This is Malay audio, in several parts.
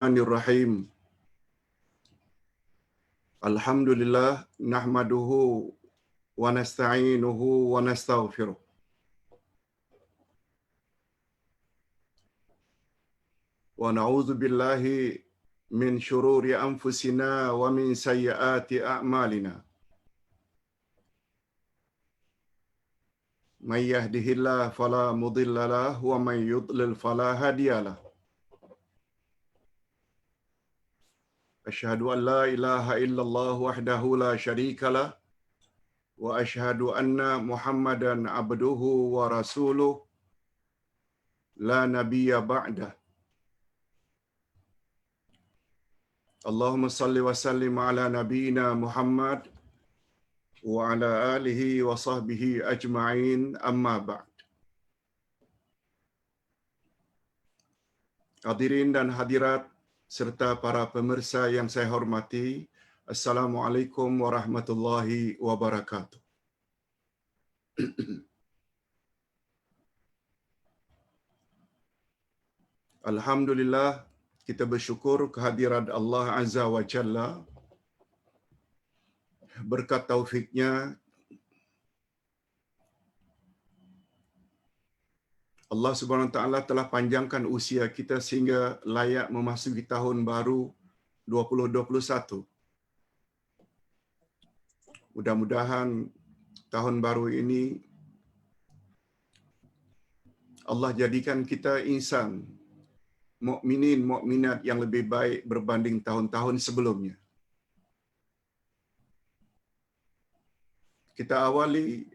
Bismillahirrahmanirrahim. Alhamdulillah nahmaduhu wa nasta'inuhu wa nastaghfiruh. Wa na'udzu billahi min syururi anfusina wa min sayyiati a'malina. May yahdihillahu fala mudilla lahu wa may yudlil fala hadiya lahu. Asyhadu an la ilaha illallah wahdahu la syarika lah wa asyhadu anna Muhammadan abduhu wa rasuluh la nabiyya ba'dah. Allahumma salli wa sallim ala nabiyyina Muhammad wa ala alihi wa sahbihi ajma'in, amma ba'd. Hadirin dan hadirat serta para pemirsa yang saya hormati, Assalamualaikum warahmatullahi wabarakatuh. Alhamdulillah, kita bersyukur kehadirat Allah Azza wa Jalla. Berkat taufiknya, Allah Subhanahu Wa Taala telah panjangkan usia kita sehingga layak memasuki tahun baru 2021. Mudah-mudahan tahun baru ini Allah jadikan kita insan mukminin mukminat yang lebih baik berbanding tahun-tahun sebelumnya. Kita awali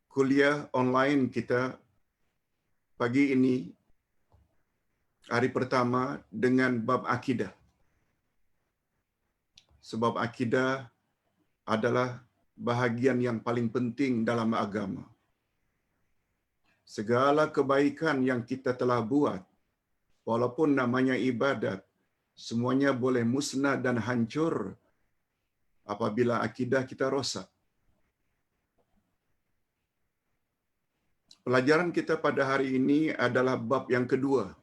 kuliah online kita pagi ini, hari pertama, dengan bab akidah. Sebab akidah adalah bahagian yang paling penting dalam agama. Segala kebaikan yang kita telah buat, walaupun namanya ibadat, semuanya boleh musnah dan hancur apabila akidah kita rosak. Pelajaran kita pada hari ini adalah bab yang kedua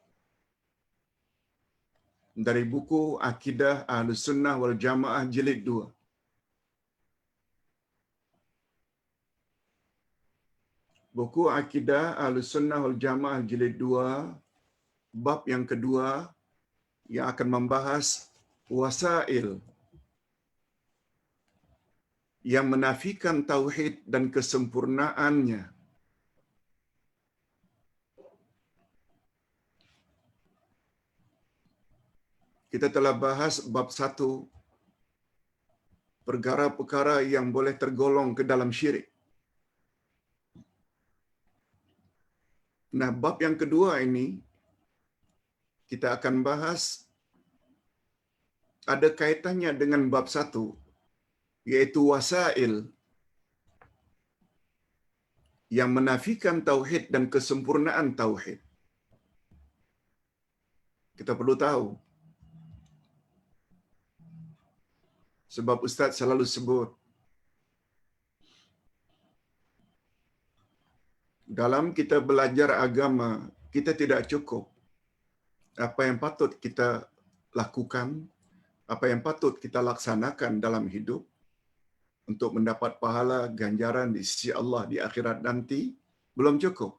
dari buku Akidah Ahlus Sunnah wal Jamaah jilid 2. Buku Akidah Ahlus Sunnah wal Jamaah jilid 2, bab yang kedua yang akan membahas wasail yang menafikan tauhid dan kesempurnaannya. Kita telah bahas bab 1, perkara-perkara yang boleh tergolong ke dalam syirik. Nah, bab yang kedua ini kita akan bahas ada kaitannya dengan bab 1, yaitu wasail yang menafikan tauhid dan kesempurnaan tauhid. Kita perlu tahu, sebab Ustaz selalu sebut, dalam kita belajar agama, kita tidak cukup apa yang patut kita lakukan, apa yang patut kita laksanakan dalam hidup untuk mendapat pahala ganjaran di sisi Allah di akhirat nanti, belum cukup.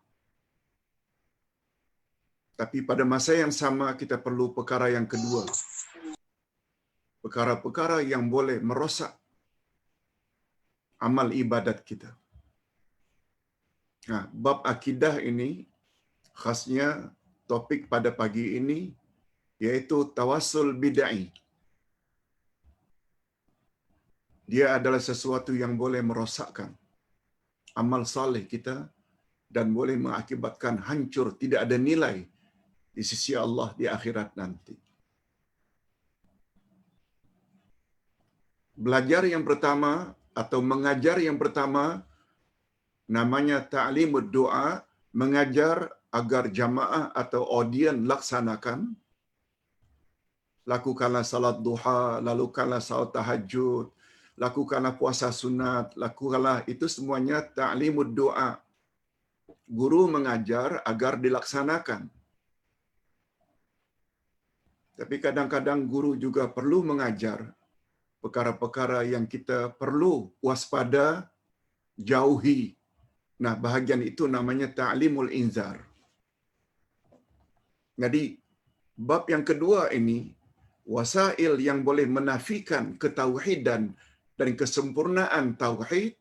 Tapi pada masa yang sama kita perlu perkara yang kedua. Perkara-perkara yang boleh merosak amal ibadat kita. Nah, bab akidah ini khasnya topik pada pagi ini yaitu tawassul bid'ah. Dia adalah sesuatu yang boleh merosakkan amal saleh kita dan boleh mengakibatkan hancur, tidak ada nilai di sisi Allah di akhirat nanti. Belajar yang pertama atau mengajar yang pertama namanya ta'limud doa, mengajar agar jamaah atau audien laksanakan. Lakukanlah salat duha, lakukanlah salat tahajud, lakukanlah puasa sunat, lakukanlah itu semuanya ta'limud doa. Guru mengajar agar dilaksanakan. Tapi kadang-kadang guru juga perlu mengajar perkara-perkara yang kita perlu waspada, jauhi. Nah, bahagian itu namanya ta'limul inzar. Jadi, bab yang kedua ini, wasail yang boleh menafikan ketauhidan dan kesempurnaan tauhid,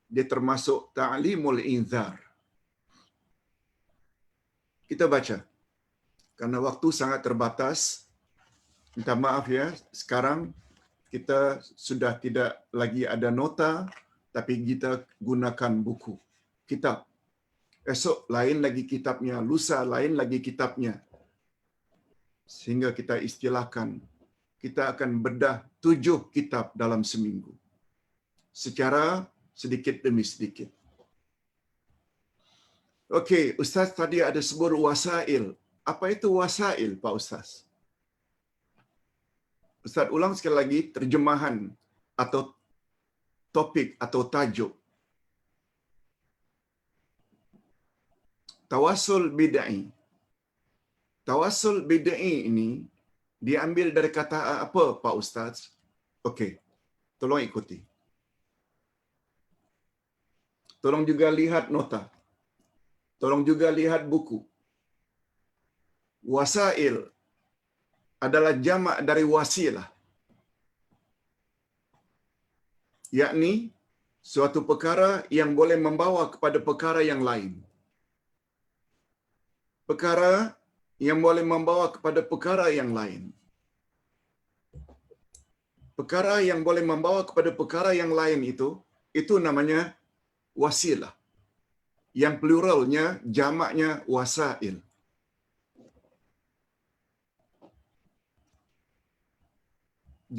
dia termasuk ta'limul inzar. Kita baca. Karena waktu sangat terbatas, minta maaf ya, sekarang kita sudah tidak lagi ada nota, tapi kita gunakan buku, kitab. Esok lain lagi kitabnya, lusa lain lagi kitabnya. Sehingga kita istilahkan, kita akan bedah 7 kitab dalam seminggu. Secara sedikit demi sedikit. Okey, Ustaz tadi ada sebut wasail. Apa itu wasail, Pak Ustaz? Ustaz ulang sekali lagi terjemahan atau topik atau tajuk. Tawassul bid'ah. Tawassul bid'ah ini diambil dari kata apa, Pak Ustaz? Okey, tolong ikuti. Tolong juga lihat nota. Tolong juga lihat buku. Wasail adalah jamak dari wasilah. Yakni suatu perkara yang boleh membawa kepada perkara yang lain. Perkara yang boleh membawa kepada perkara yang lain. Perkara yang boleh membawa kepada perkara yang lain itu namanya wasilah. Yang pluralnya, jamaknya wasail.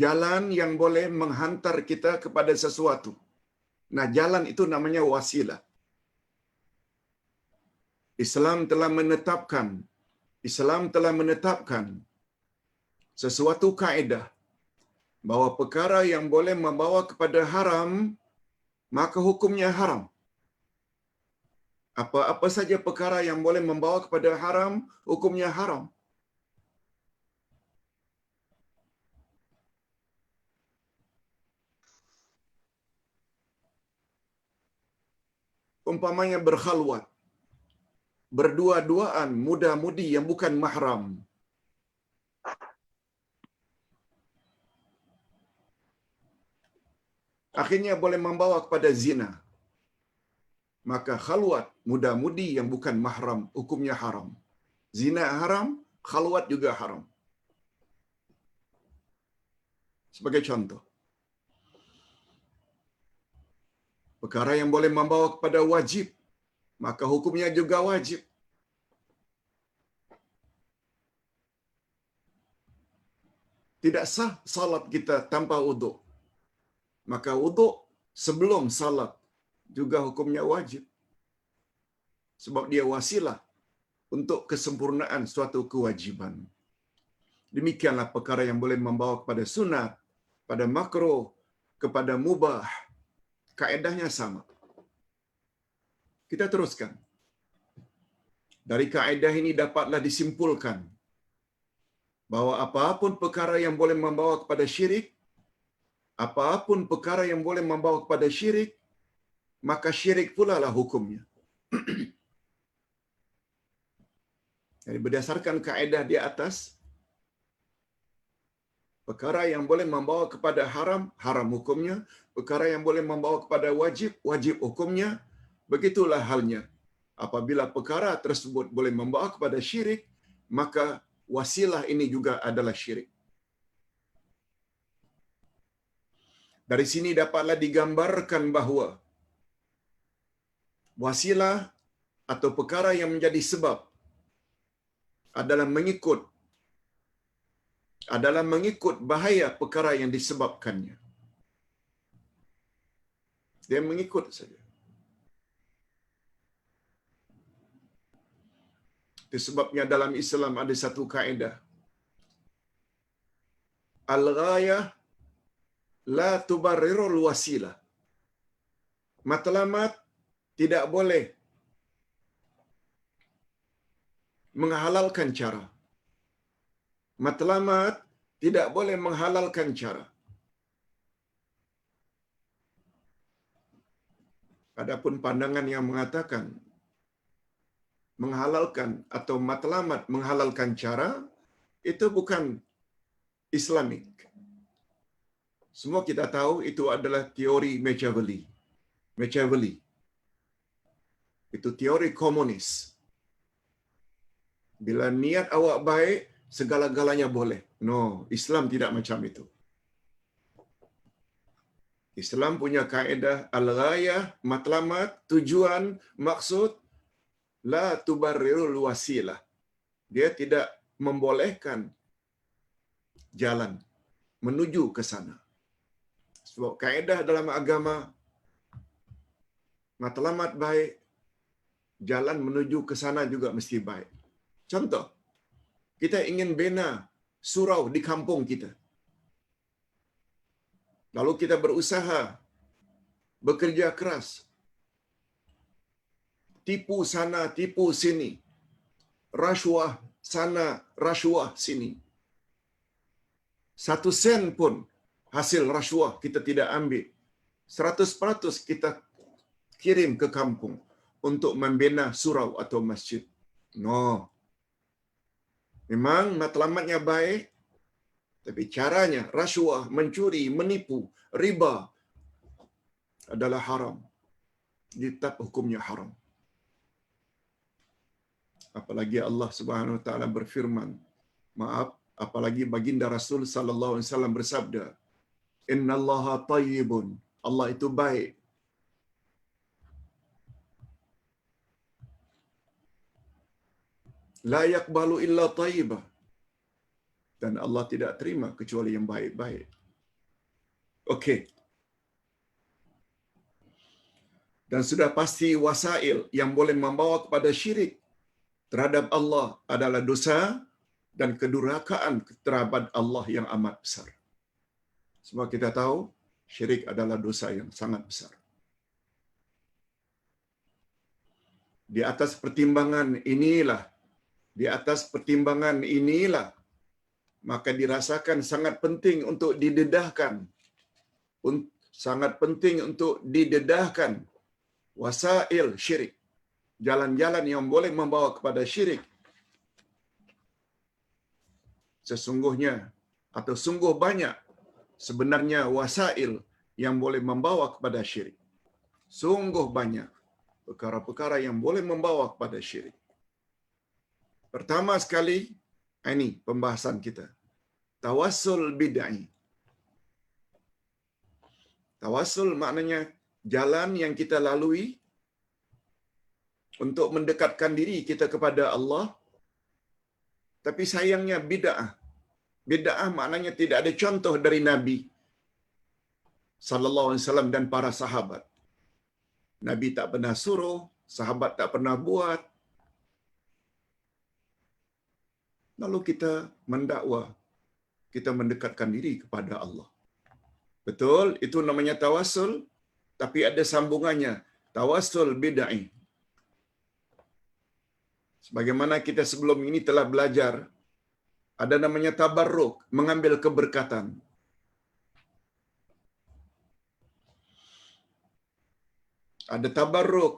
Jalan yang boleh menghantar kita kepada sesuatu. Nah, jalan itu namanya wasilah. Islam telah menetapkan sesuatu kaedah bahawa perkara yang boleh membawa kepada haram, maka hukumnya haram. Apa-apa saja perkara yang boleh membawa kepada haram, hukumnya haram. Umpamanya berkhalwat, berdua-duaan, muda-mudi yang bukan mahram. Akhirnya boleh membawa kepada zina. Maka khalwat, muda-mudi yang bukan mahram, hukumnya haram. Zina haram, khalwat juga haram. Sebagai contoh, perkara yang boleh membawa kepada wajib, maka hukumnya juga wajib. Tidak sah salat kita tanpa uduk. Maka uduk sebelum salat juga hukumnya wajib. Sebab dia wasilah untuk kesempurnaan suatu kewajiban. Demikianlah perkara yang boleh membawa kepada sunat, pada makruh, kepada mubah. Kaedahnya sama. Kita teruskan. Dari kaedah ini dapatlah disimpulkan bahawa apapun perkara yang boleh membawa kepada syirik, apapun perkara yang boleh membawa kepada syirik, maka syirik pula lah hukumnya. Jadi berdasarkan kaedah di atas, perkara yang boleh membawa kepada haram, haram hukumnya. Perkara yang boleh membawa kepada wajib, wajib hukumnya. Begitulah halnya. Apabila perkara tersebut boleh membawa kepada syirik, maka wasilah ini juga adalah syirik. Dari sini dapatlah digambarkan bahawa wasilah atau perkara yang menjadi sebab adalah mengikut bahaya perkara yang disebabkannya. Dia mengikut saja. Itu sebabnya dalam Islam ada satu kaedah. Al-ghayah la tubarrirul wasilah. Matlamat tidak boleh menghalalkan cara. matlamat tidak boleh menghalalkan cara. Adapun pandangan yang mengatakan menghalalkan atau matlamat menghalalkan cara, itu bukan Islamik. Semua kita tahu itu adalah teori Machiavelli. Machiavelli. Itu teori komunis. Bila niat awak baik, segala-galanya boleh. No, Islam tidak macam itu. Islam punya kaedah al-ghayah, matlamat, tujuan, maksud, la tubarrirul wasilah. Dia tidak membolehkan jalan menuju ke sana. Sebab kaedah dalam agama, matlamat baik, jalan menuju ke sana juga mesti baik. Contoh, kita ingin bina surau di kampung kita. Lalu kita berusaha, bekerja keras, tipu sana, tipu sini, rasuah sana, rasuah sini. 1 sen pun hasil rasuah kita tidak ambil. 100% kita kirim ke kampung untuk membina surau atau masjid. No. Memang matlamatnya baik, tapi caranya rasuah, mencuri, menipu, riba adalah haram. Ditetap hukumnya haram. Apalagi Allah Subhanahu wa taala berfirman, maaf, apalagi baginda Rasul sallallahu alaihi wasallam bersabda, "Innallaha thayyibun." Allah itu baik. La yaqbalu illa thayyibah. Dan Allah tidak terima kecuali yang baik-baik. Okey. Dan sudah pasti wasail yang boleh membawa kepada syirik terhadap Allah adalah dosa dan kedurhakaan terhadap Allah yang amat besar. Sebab kita tahu syirik adalah dosa yang sangat besar. Di atas pertimbangan inilah maka dirasakan sangat penting untuk didedahkan wasail syirik, jalan-jalan yang boleh membawa kepada syirik. Sesungguhnya atau sungguh banyak sebenarnya wasail yang boleh membawa kepada syirik. Sungguh banyak perkara-perkara yang boleh membawa kepada syirik. Pertama sekali, ini pembahasan kita. Tawassul bid'ah. Tawassul maknanya jalan yang kita lalui untuk mendekatkan diri kita kepada Allah. Tapi sayangnya bid'ah. Bid'ah maknanya tidak ada contoh dari Nabi sallallahu alaihi wasallam dan para sahabat. Nabi tak pernah suruh, sahabat tak pernah buat. Lalu kita mendakwa, kita mendekatkan diri kepada Allah. Betul, itu namanya tawassul, tapi ada sambungannya, tawassul bid'ah. Sebagaimana kita sebelum ini telah belajar, ada namanya tabarruk, mengambil keberkatan. Ada tabarruk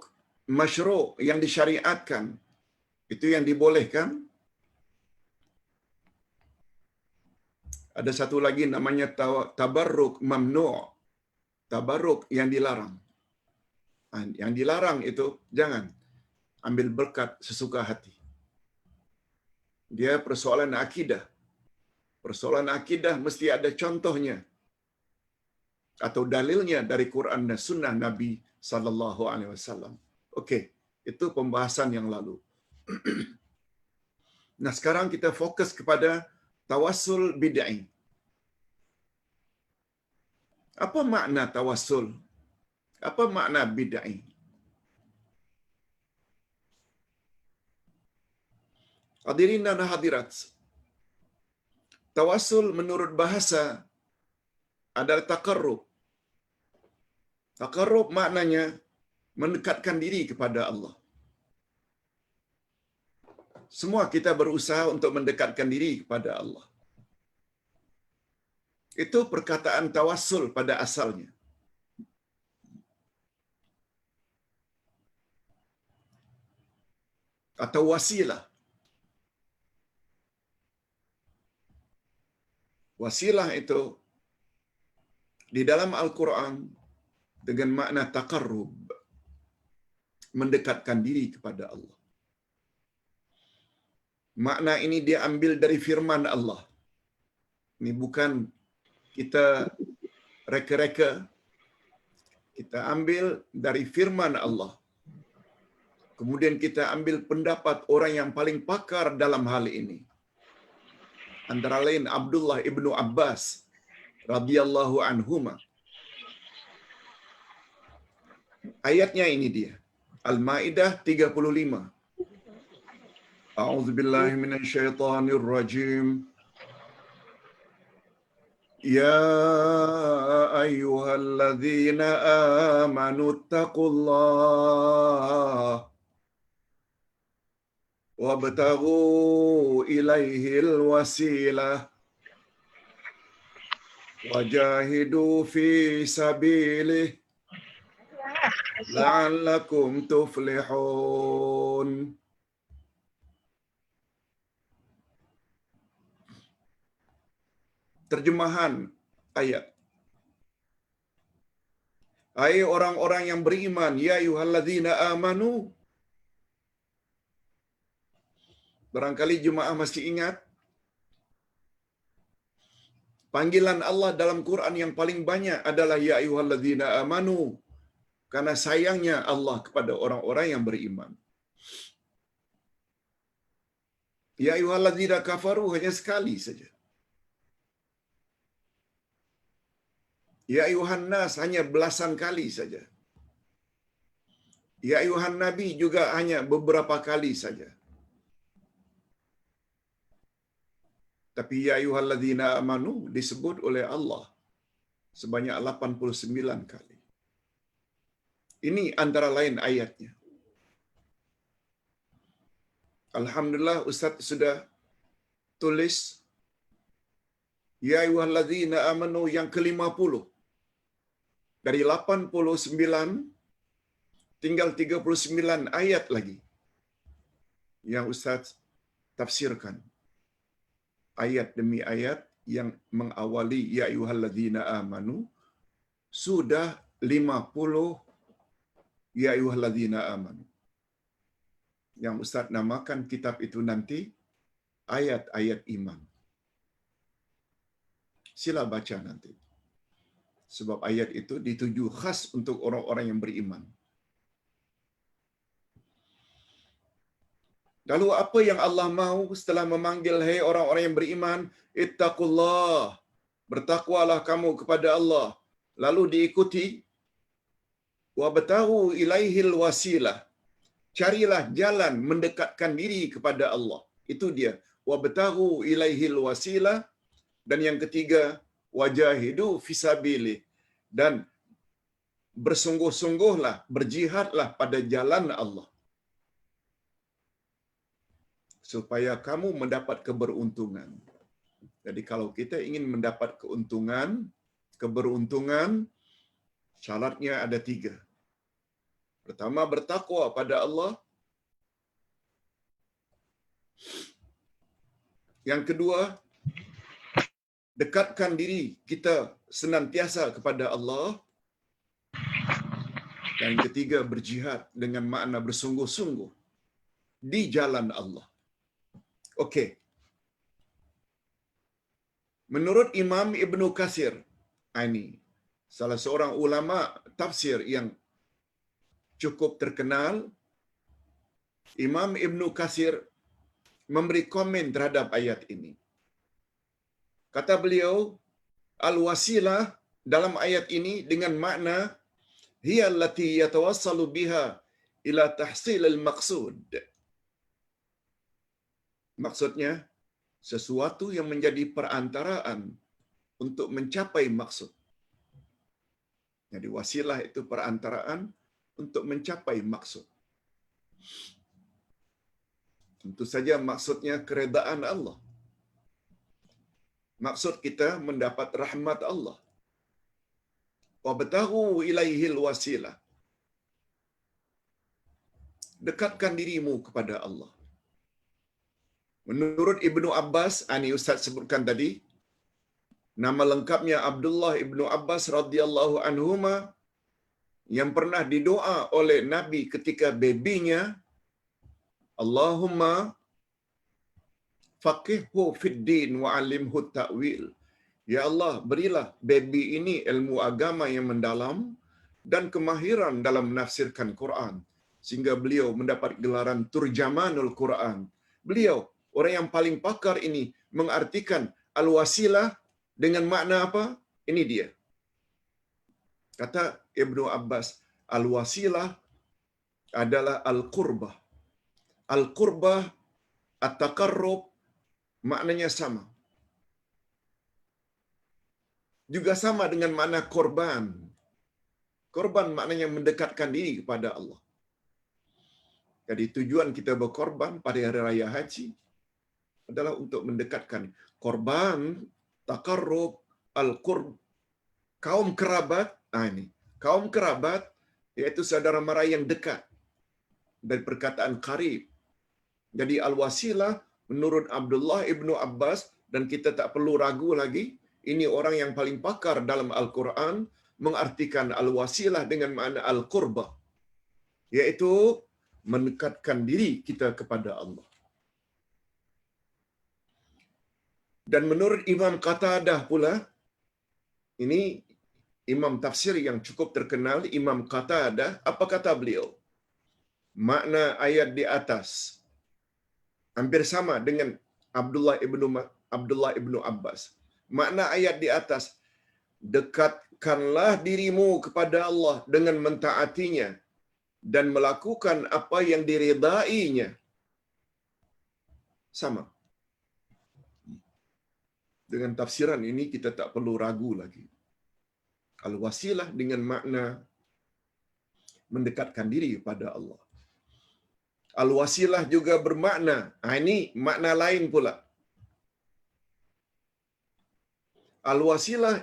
masyru' yang disyariatkan. Itu yang dibolehkan. Ada satu lagi namanya tabarruk mamnu'. Tabarruk yang dilarang. Yang dilarang itu jangan ambil berkat sesuka hati. Dia persoalan akidah. Persoalan akidah mesti ada contohnya atau dalilnya dari Quran dan Sunnah Nabi sallallahu alaihi wasallam. Okey, itu pembahasan yang lalu. Nah, sekarang kita fokus kepada tawassul bid'ah. Apa makna tawassul? Apa makna bid'ah? Hadirin dan hadirat, tawassul menurut bahasa adalah taqarrub. Taqarrub maknanya mendekatkan diri kepada Allah. Semua kita berusaha untuk mendekatkan diri kepada Allah. Itu perkataan tawassul pada asalnya. Atau wasilah. Wasilah itu di dalam Al-Quran dengan makna taqarrub, mendekatkan diri kepada Allah. Makna ini dia ambil dari firman Allah. Ini bukan kita reka-reka. Kita ambil dari firman Allah. Kemudian kita ambil pendapat orang yang paling pakar dalam hal ini. Antara lain Abdullah ibnu Abbas radhiyallahu anhuma. Ayatnya ini dia. Al-Maidah 35. A'udzubillahi minasyaitonir rajim. Ya ayyuhalladzina amanu taqullaha wabtaghu ilaihil wasilah wajahidu fi sabilih la'allakum tuflihun. Terjemahan ayat. Hai orang-orang yang beriman, ya ayyuhalladzina amanu. Barangkali jemaah masih ingat panggilan Allah dalam Quran yang paling banyak adalah ya ayyuhalladzina amanu. Karena sayangnya Allah kepada orang-orang yang beriman. Ya ayyuhalladzina kafaru hanya sekali saja. Ya ayuhan nas hanya belasan kali saja. Ya ayuhan nabi juga hanya beberapa kali saja. Tapi ya ayyuhalladzina amanu disebut oleh Allah sebanyak 89 kali. Ini antara lain ayatnya. Alhamdulillah Ustaz sudah tulis ya ayyuhalladzina amanu yang ke-50. Dari 89 tinggal 39 ayat lagi yang Ustaz tafsirkan. Ayat demi ayat yang mengawali ya ayyuhalladzina amanu sudah 50 ya ayyuhalladzina amanu. Yang Ustaz namakan kitab itu nanti ayat-ayat iman. Sila baca nanti. Sebab ayat itu dituju khas untuk orang-orang yang beriman. Lalu apa yang Allah mahu setelah memanggil hai orang-orang yang beriman, ittaqullah, bertakwalah kamu kepada Allah. Lalu diikuti wabtaghu ilaihil wasilah. Carilah jalan mendekatkan diri kepada Allah. Itu dia. Wabtaghu ilaihil wasilah. Dan yang ketiga, wajahidu fisabilih. Dan bersungguh-sungguhlah, berjihadlah pada jalan Allah. Supaya kamu mendapat keberuntungan. Jadi kalau kita ingin mendapat keberuntungan, syaratnya ada 3. Pertama, bertakwa pada Allah. Yang kedua, dekatkan diri kita senantiasa kepada Allah. Dan yang ketiga, berjihad dengan makna bersungguh-sungguh di jalan Allah. Okey. Menurut Imam Ibnu Katsir, ini salah seorang ulama tafsir yang cukup terkenal, Imam Ibnu Katsir memberi komen terhadap ayat ini. Kata beliau, al-wasilah dalam ayat ini dengan makna hiya allati yatawassalu biha ila tahsil al-maqsud. Maksudnya, sesuatu yang menjadi perantaraan untuk mencapai maksud. Jadi wasilah itu perantaraan untuk mencapai maksud. Tentu saja maksudnya keredaan Allah. Maksud kita mendapat rahmat Allah. Wabtaghu ilaihil wasilah. Dekatkan dirimu kepada Allah. Menurut Ibnu Abbas, ini Ustaz sebutkan tadi, nama lengkapnya Abdullah Ibnu Abbas radhiyallahu anhuma, yang pernah didoa oleh Nabi ketika bebinya, Allahumma faqihhu fid din wa 'allimhu ta'wil. Ya Allah, berilah baby ini ilmu agama yang mendalam dan kemahiran dalam menafsirkan Quran sehingga beliau mendapat gelaran turjamanul Quran. Beliau orang yang paling pakar ini mengartikan al-wasilah dengan makna apa? Ini dia. Kata Ibnu Abbas, al-wasilah adalah al-qurbah. Al-qurbah, at-taqarrub, maknanya sama. Juga sama dengan makna korban. Korban maknanya mendekatkan diri kepada Allah. Jadi tujuan kita berkorban pada hari raya haji adalah untuk mendekatkan. Korban, taqarrub, al-qurb, kaum kerabat, ini. Kaum kerabat iaitu saudara mara yang dekat. Dari perkataan qarib. Jadi al-wasilah menurut Abdullah Ibnu Abbas, dan kita tak perlu ragu lagi, ini orang yang paling pakar dalam Al-Quran, mengartikan al-wasilah dengan makna al-qurbah, iaitu mendekatkan diri kita kepada Allah. Dan menurut Imam Qatadah pula, ini imam tafsir yang cukup terkenal, Imam Qatadah, apa kata beliau? Makna ayat di atas hampir sama dengan Abdullah Ibnu Abbas. Makna ayat di atas, dekatkanlah dirimu kepada Allah dengan mentaatinya dan melakukan apa yang diridainya. Sama. Dengan tafsiran ini kita tak perlu ragu lagi. Al-wasilah dengan makna mendekatkan diri kepada Allah. Al-wasilah juga bermakna, ini makna lain pula. Al-wasilah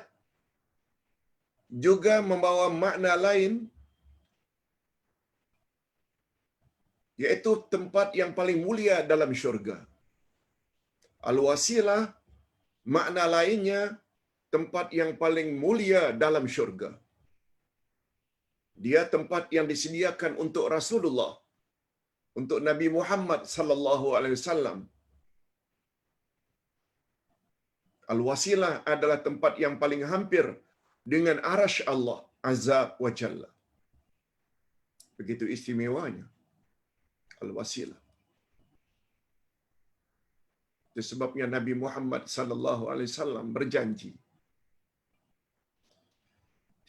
juga membawa makna lain, iaitu tempat yang paling mulia dalam syurga. Al-wasilah makna lainnya tempat yang paling mulia dalam syurga. Dia tempat yang disediakan untuk Rasulullah, untuk Nabi Muhammad sallallahu alaihi wasallam. Al-wasilah adalah tempat yang paling hampir dengan arasy Allah azza wa jalla. Begitu istimewanya al-wasilah. Itu sebabnya Nabi Muhammad sallallahu alaihi wasallam berjanji,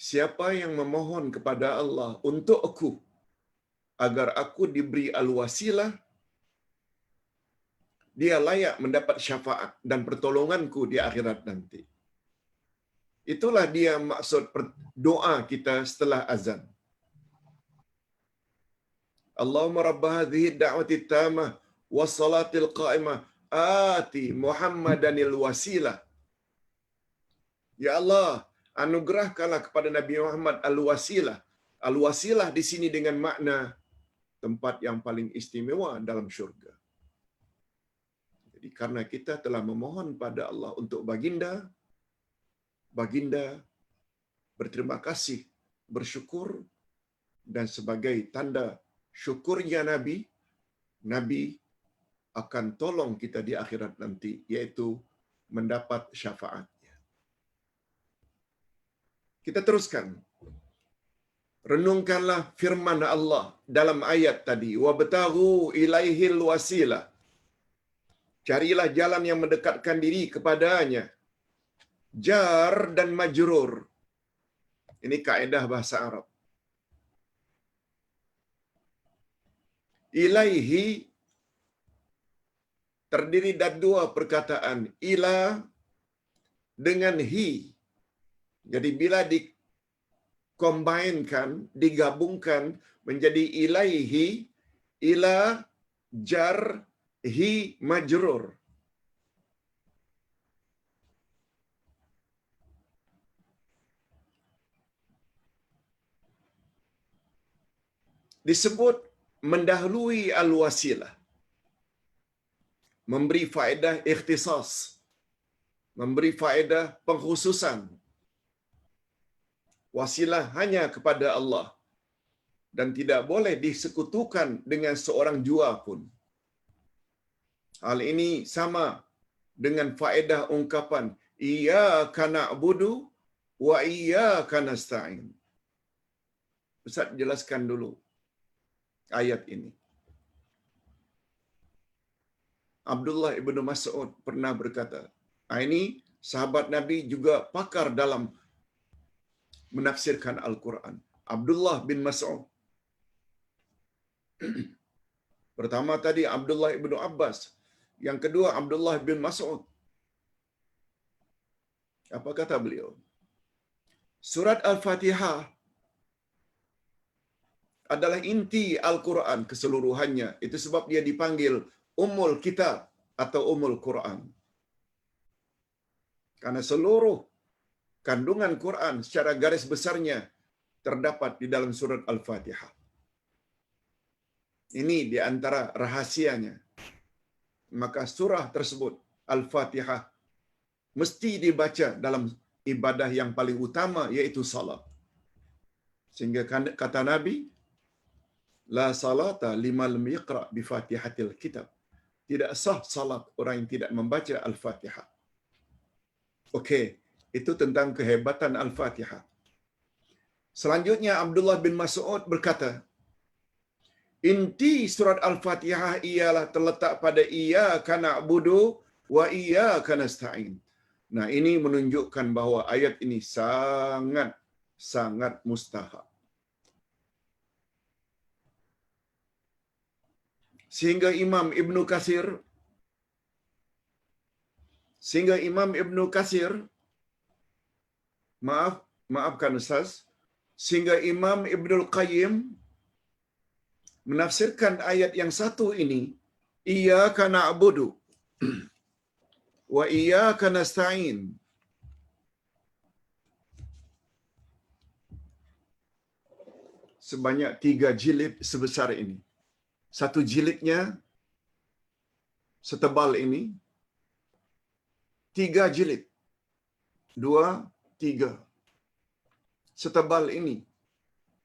siapa yang memohon kepada Allah untuk aku agar aku diberi al-wasilah, dia layak mendapat syafaat dan pertolonganku di akhirat nanti. Itulah dia maksud doa kita setelah azan. Allahumma rabb hadhihi ad-da'wati at-tammah was-salatil qa'imah ati Muhammadanil wasilah. Ya Allah, anugerahkanlah kepada Nabi Muhammad al-wasilah. Al-wasilah di sini dengan makna tempat yang paling istimewa dalam syurga. Jadi karena kita telah memohon pada Allah untuk baginda berterima kasih, bersyukur, dan sebagai tanda syukurnya Nabi akan tolong kita di akhirat nanti, yaitu mendapat syafaatnya. Kita teruskan. Renungkanlah firman Allah dalam ayat tadi, wabtaghu ilaihil wasilah. Carilah jalan yang mendekatkan diri kepadanya. Jar dan majrur. Ini kaedah bahasa Arab. Ilaihi terdiri dari dua perkataan, ila dengan hi. Jadi bila dikombainkan, digabungkan menjadi ilaihi, ila jar hi majrur. disebut mendahului al-wasilah, memberi faedah ikhtisas, memberi faedah pengkhususan. Wasilah hanya kepada Allah dan tidak boleh disekutukan dengan seorang jua pun. Hal ini sama dengan faedah ungkapan iyyaka na'budu wa iyyaka nasta'in. Ustaz jelaskan dulu ayat ini. Abdullah ibnu Mas'ud pernah berkata, ini sahabat Nabi juga pakar dalam menafsirkan Al-Quran. Abdullah bin Mas'ud. Pertama tadi Abdullah ibnu Abbas. Yang kedua Abdullah bin Mas'ud. Apa kata beliau? Surat Al-Fatihah adalah inti Al-Quran keseluruhannya. Itu sebab dia dipanggil Ummul Kitab atau Ummul Quran. Karena seluruh kandungan Quran secara garis besarnya terdapat di dalam surat Al-Fatihah. Ini di antara rahasianya. Maka surah tersebut, Al-Fatihah, mesti dibaca dalam ibadah yang paling utama, yaitu salat. Sehingga kata Nabi, la salata liman lam yaqra bi Fatihatil Kitab. Tidak sah salat orang yang tidak membaca Al-Fatihah. Okey, itu tentang kehebatan Al-Fatihah. Selanjutnya Abdullah bin Mas'ud berkata, inti surat Al-Fatihah ialah terletak pada iyyaka na'budu wa iyyaka nasta'in. Nah, ini menunjukkan bahawa ayat ini sangat mustahab. Sehingga Imam Ibnu Katsir, maafkan Ustaz, sehingga Imam Ibnul Qayyim menafsirkan ayat yang satu ini, iyyaka na'budu wa iyyaka nasta'in. Sebanyak 3 jilid sebesar ini. Satu jilidnya setebal ini, 3 jilid. 2, 3. Setebal ini.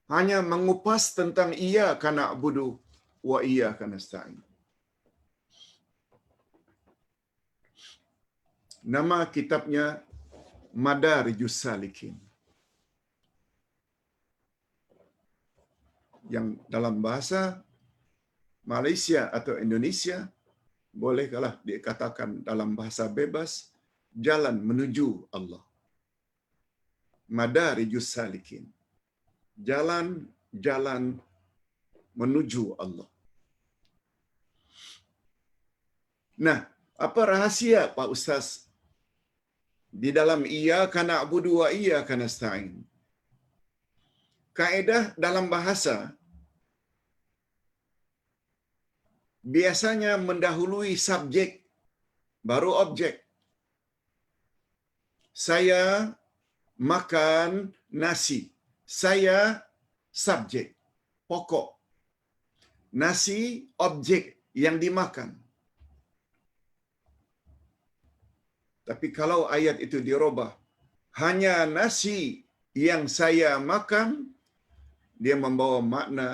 Hanya mengupas tentang iyyaka na'budu wa iyyaka nasta'in. Nama kitabnya Madarijus Salikin. Yang dalam bahasa Malaysia atau Indonesia, bolehkah dikatakan dalam bahasa bebas, jalan menuju Allah. Madarijus Salikin. Jalan menuju Allah. Nah, apa rahasia Pak Ustaz di dalam iyyaka na'budu wa iyyaka nasta'in? Kaedah dalam bahasa biasanya mendahului subjek baru objek. Saya makan nasi. Saya subjek, pokok. Nasi objek yang dimakan. Tapi kalau ayat itu dirubah, hanya nasi yang saya makan, dia membawa makna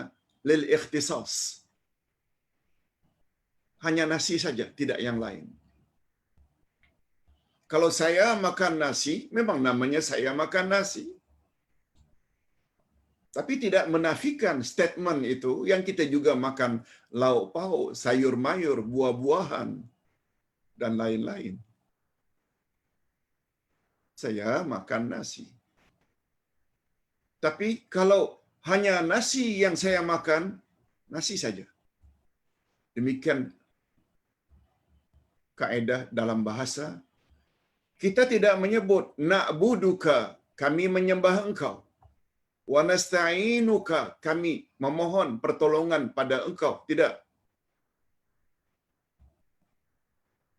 lil ikhtisas. Hanya nasi saja, tidak yang lain. Kalau saya makan nasi, memang namanya saya makan nasi. Tapi tidak menafikan statement itu yang kita juga makan lauk pauk, sayur mayur, buah-buahan, dan lain-lain. Saya makan nasi. Tapi kalau hanya nasi yang saya makan, nasi saja. Demikian kaedah dalam bahasa. Kita tidak menyebut na'buduka, kami menyembah engkau. Wa nasta'inuka, kami memohon pertolongan pada engkau. Tidak.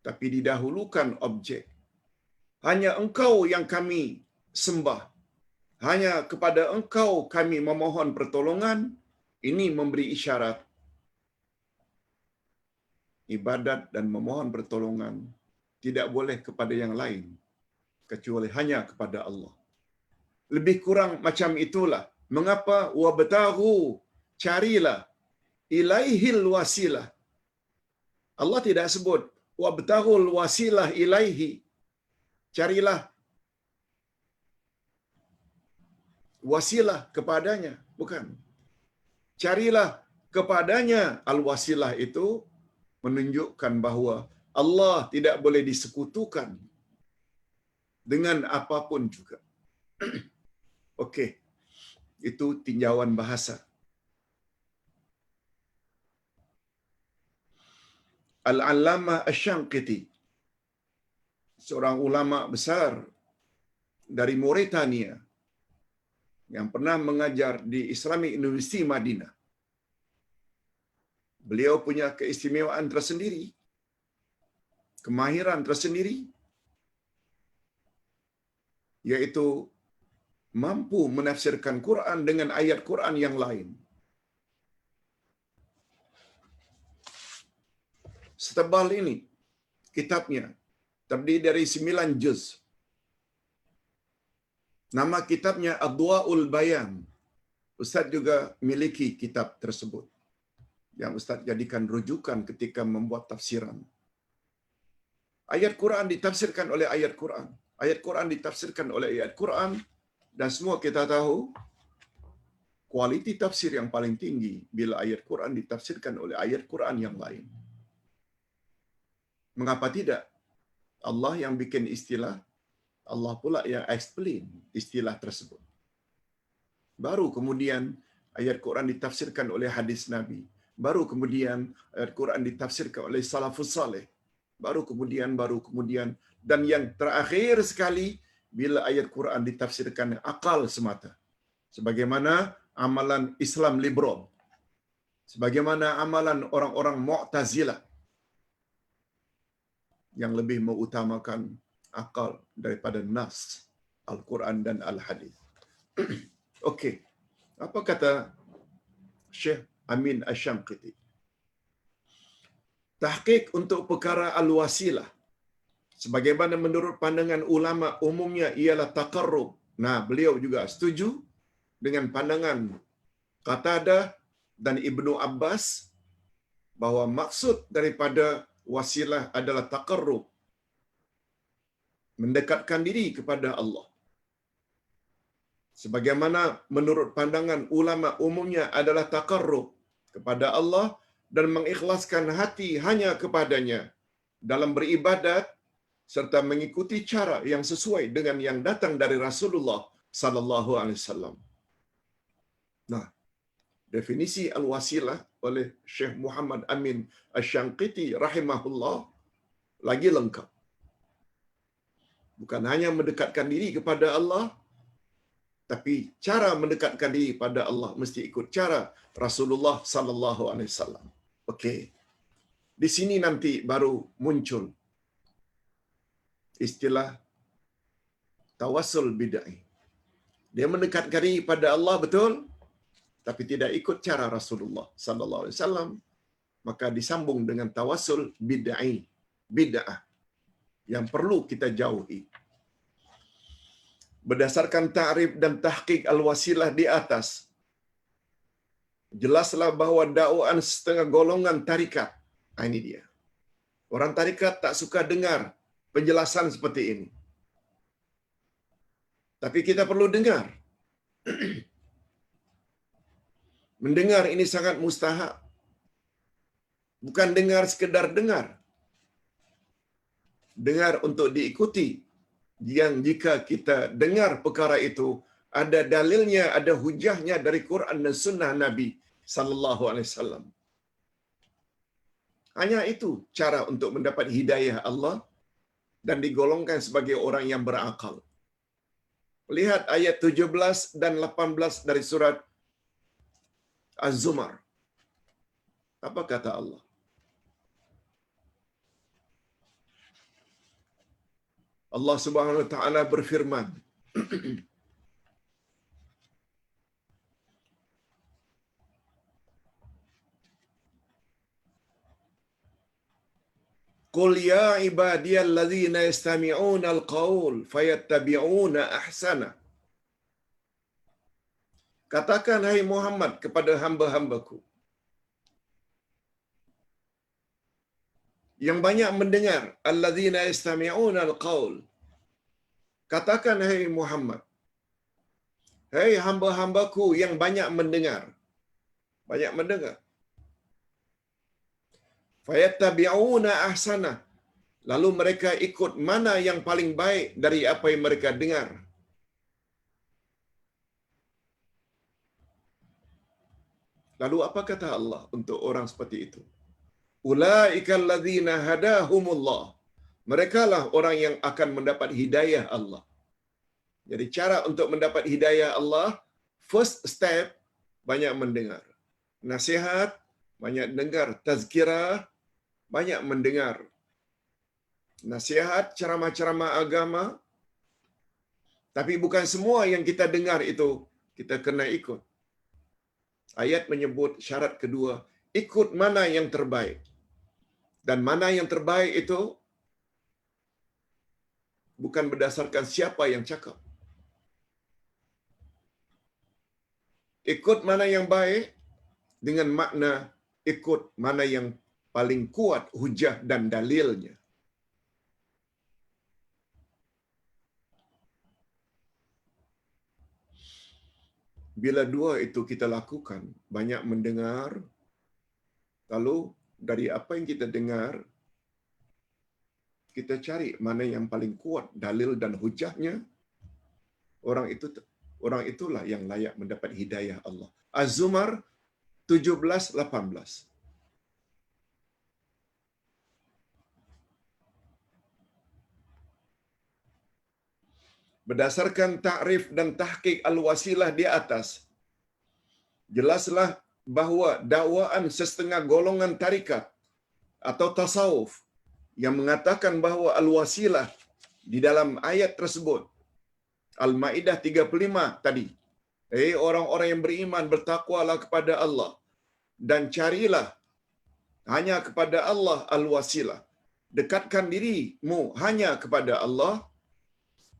Tapi didahulukan objek. Hanya engkau yang kami sembah. Hanya kepada engkau kami memohon pertolongan. Ini memberi isyarat ibadat dan memohon pertolongan tidak boleh kepada yang lain kecuali hanya kepada Allah. Lebih kurang macam itulah mengapa wabtaghu, carilah, ilaihil wasilah. Allah tidak sebut wabtaghul wasilah ilaihi, carilah wasilah kepadanya, bukan. Carilah kepadanya. Al-wasilah itu menunjukkan bahawa Allah tidak boleh disekutukan dengan apapun juga. Okey, itu tinjauan bahasa. Al-Allamah Asy-Syanqiti, seorang ulama besar dari Mauritania yang pernah mengajar di Islamic University Madinah. Beliau punya keistimewaan tersendiri, kemahiran tersendiri, yaitu mampu menafsirkan Quran dengan ayat Quran yang lain. Setebal ini kitabnya, terdiri dari 9 juz. Nama kitabnya Adwa'ul Bayan. Ustaz juga miliki kitab tersebut yang Ustaz jadikan rujukan ketika membuat tafsiran. Ayat Quran ditafsirkan oleh ayat Quran. Ayat Quran ditafsirkan oleh ayat Quran. Dan semua kita tahu, kualiti tafsir yang paling tinggi bila ayat Quran ditafsirkan oleh ayat Quran yang lain. Mengapa tidak? Allah yang bikin istilah, Allah pula yang explain istilah tersebut. Baru kemudian ayat Quran ditafsirkan oleh hadis Nabi. Baru kemudian ayat Quran ditafsirkan oleh salafus saleh. Baru kemudian. Dan yang terakhir sekali, bila ayat Quran ditafsirkan akal semata. Sebagaimana amalan Islam liberal. Sebagaimana amalan orang-orang Mu'tazilah yang lebih mengutamakan akal daripada nas, Al-Quran dan Al-Hadis. Okey. Apa kata Syekh Amin Asy-Syanqiti? Tahqiq untuk perkara al-wasilah, sebagaimana menurut pandangan ulama umumnya ialah taqarrub. Nah, beliau juga setuju dengan pandangan Qatadah dan Ibnu Abbas bahawa maksud daripada wasilah adalah taqarrub, mendekatkan diri kepada Allah. Sebagaimana menurut pandangan ulama umumnya adalah taqarrub kepada Allah dan mengikhlaskan hati hanya kepadanya dalam beribadat serta mengikuti cara yang sesuai dengan yang datang dari Rasulullah sallallahu alaihi wasallam. Nah, definisi al-wasilah oleh Syekh Muhammad Amin Asy-Syanqiti rahimahullah lagi lengkap. Bukan hanya mendekatkan diri kepada Allah, tapi cara mendekatkan diri pada Allah mesti ikut cara Rasulullah sallallahu alaihi wasallam. Okey. Di sini nanti baru muncul istilah tawassul bid'ah. Dia mendekatkan diri pada Allah betul, tapi tidak ikut cara Rasulullah sallallahu alaihi wasallam, maka disambung dengan tawassul bid'ah yang perlu kita jauhi. Berdasarkan ta'rif dan tahqiq al-wasilah di atas, jelaslah bahawa dakwaan setengah golongan tarikat. Ini dia. Orang tarikat tak suka dengar penjelasan seperti ini. Tapi kita perlu dengar. Mendengar ini sangat mustahab. Bukan dengar sekedar dengar. Dengar untuk diikuti. Yang jika kita dengar perkara itu, ada dalilnya, ada hujahnya dari Quran dan sunnah Nabi sallallahu alaihi wasallam. Hanya itu cara untuk mendapat hidayah Allah dan digolongkan sebagai orang yang berakal. Lihat ayat 17 dan 18 dari surat Az-Zumar. Apa kata Allah? Allah Subhanahu wa taala berfirman, Qul ya ibadiyalladzina yastami'una al-qaul fayattabi'una ahsana. Katakan hai Muhammad kepada hamba-hambaku yang banyak mendengar, alladzina yastami'una al-qaul. Katakan hai Muhammad, hai hamba-hambaku yang banyak mendengar. Banyak mendengar. Fayattabi'una ahsana. Lalu mereka ikut mana yang paling baik dari apa yang mereka dengar. Lalu apa kata Allah untuk orang seperti itu? Ulaikal ladzina hadahumullah. Merekalah orang yang akan mendapat hidayah Allah. Jadi cara untuk mendapat hidayah Allah, first step, banyak mendengar nasihat, banyak dengar tazkirah, banyak mendengar nasihat, ceramah-ceramah agama. Tapi bukan semua yang kita dengar itu kita kena ikut. Ayat menyebut syarat kedua, ikut mana yang terbaik. Dan mana yang terbaik itu bukan berdasarkan siapa yang cakap. Ikut mana yang baik dengan makna ikut mana yang paling kuat hujah dan dalilnya. Bila dua itu kita lakukan, banyak mendengar, lalu dari apa yang kita dengar, kita cari mana yang paling kuat dalil dan hujahnya, orang itulah yang layak mendapat hidayah Allah. Az-Zumar 17-18. Berdasarkan ta'rif dan tahqiq al-wasilah di atas, jelaslah bahawa dakwaan setengah golongan tarikat atau tasawuf yang mengatakan bahawa al-wasilah di dalam ayat tersebut, Al-Maidah 35 tadi, orang-orang yang beriman, bertakwalah kepada Allah dan carilah hanya kepada Allah al-wasilah. Dekatkan dirimu hanya kepada Allah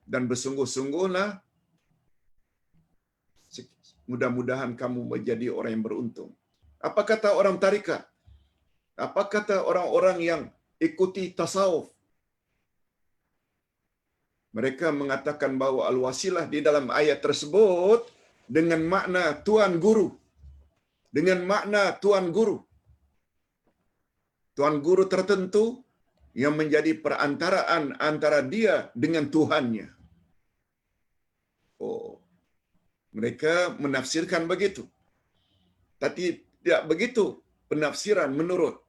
dan bersungguh-sungguhlah, mudah-mudahan kamu menjadi orang yang beruntung. Apa kata orang tarikat? Apa kata orang-orang yang ikuti tasawuf? Mereka mengatakan bahawa al-wasilah di dalam ayat tersebut dengan makna tuan guru. Dengan makna tuan guru. Tuan guru tertentu yang menjadi perantaraan antara dia dengan Tuhannya. Oh, mereka menafsirkan begitu. Tapi tidak begitu penafsiran menurut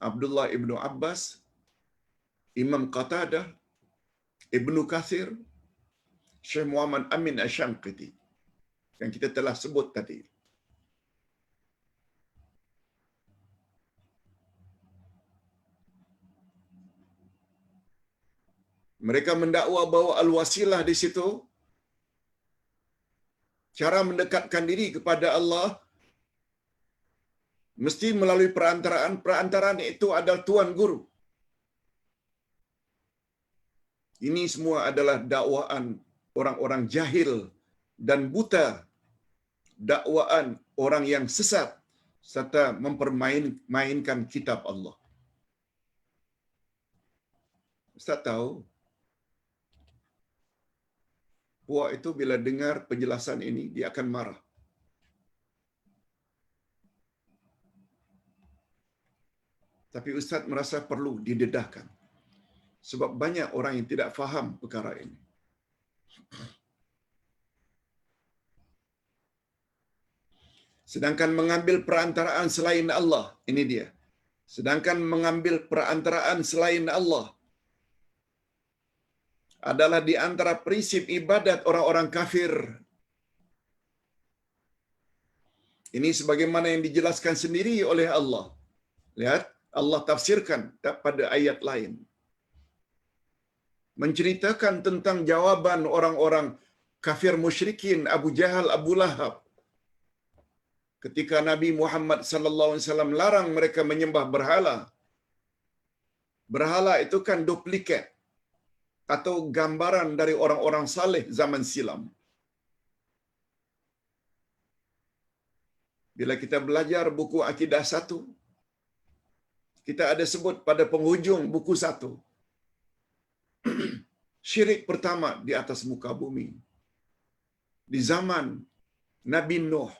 Abdullah ibnu Abbas, Imam Qatadah, Ibnu Katsir, Syekh Muhammad Amin Asy-Syamqiti yang kita telah sebut tadi. Mereka mendakwa bahawa al-wasilah di situ, cara mendekatkan diri kepada Allah mesti melalui perantaraan. Perantaraan itu adalah tuan guru. Ini semua adalah dakwaan orang-orang jahil dan buta, dakwaan orang yang sesat serta mempermainkan kitab Allah. Ustaz tahu, puak itu bila dengar penjelasan ini, dia akan marah. Tapi Ustaz merasa perlu didedahkan. Sebab banyak orang yang tidak faham perkara ini. Sedangkan mengambil perantaraan selain Allah, ini dia. Sedangkan mengambil perantaraan selain Allah adalah di antara prinsip ibadat orang-orang kafir. Ini sebagaimana yang dijelaskan sendiri oleh Allah. Lihat, Allah tafsirkan pada ayat lain. Menceritakan tentang jawaban orang-orang kafir musyrikin, Abu Jahal, Abu Lahab. ketika Nabi Muhammad sallallahu alaihi wasallam larang mereka menyembah berhala. Berhala itu kan duplikat atau gambaran dari orang-orang saleh zaman silam. Bila kita belajar buku Akidah 1, kita ada sebut pada penghujung buku 1, syirik pertama di atas muka bumi di zaman Nabi Nuh,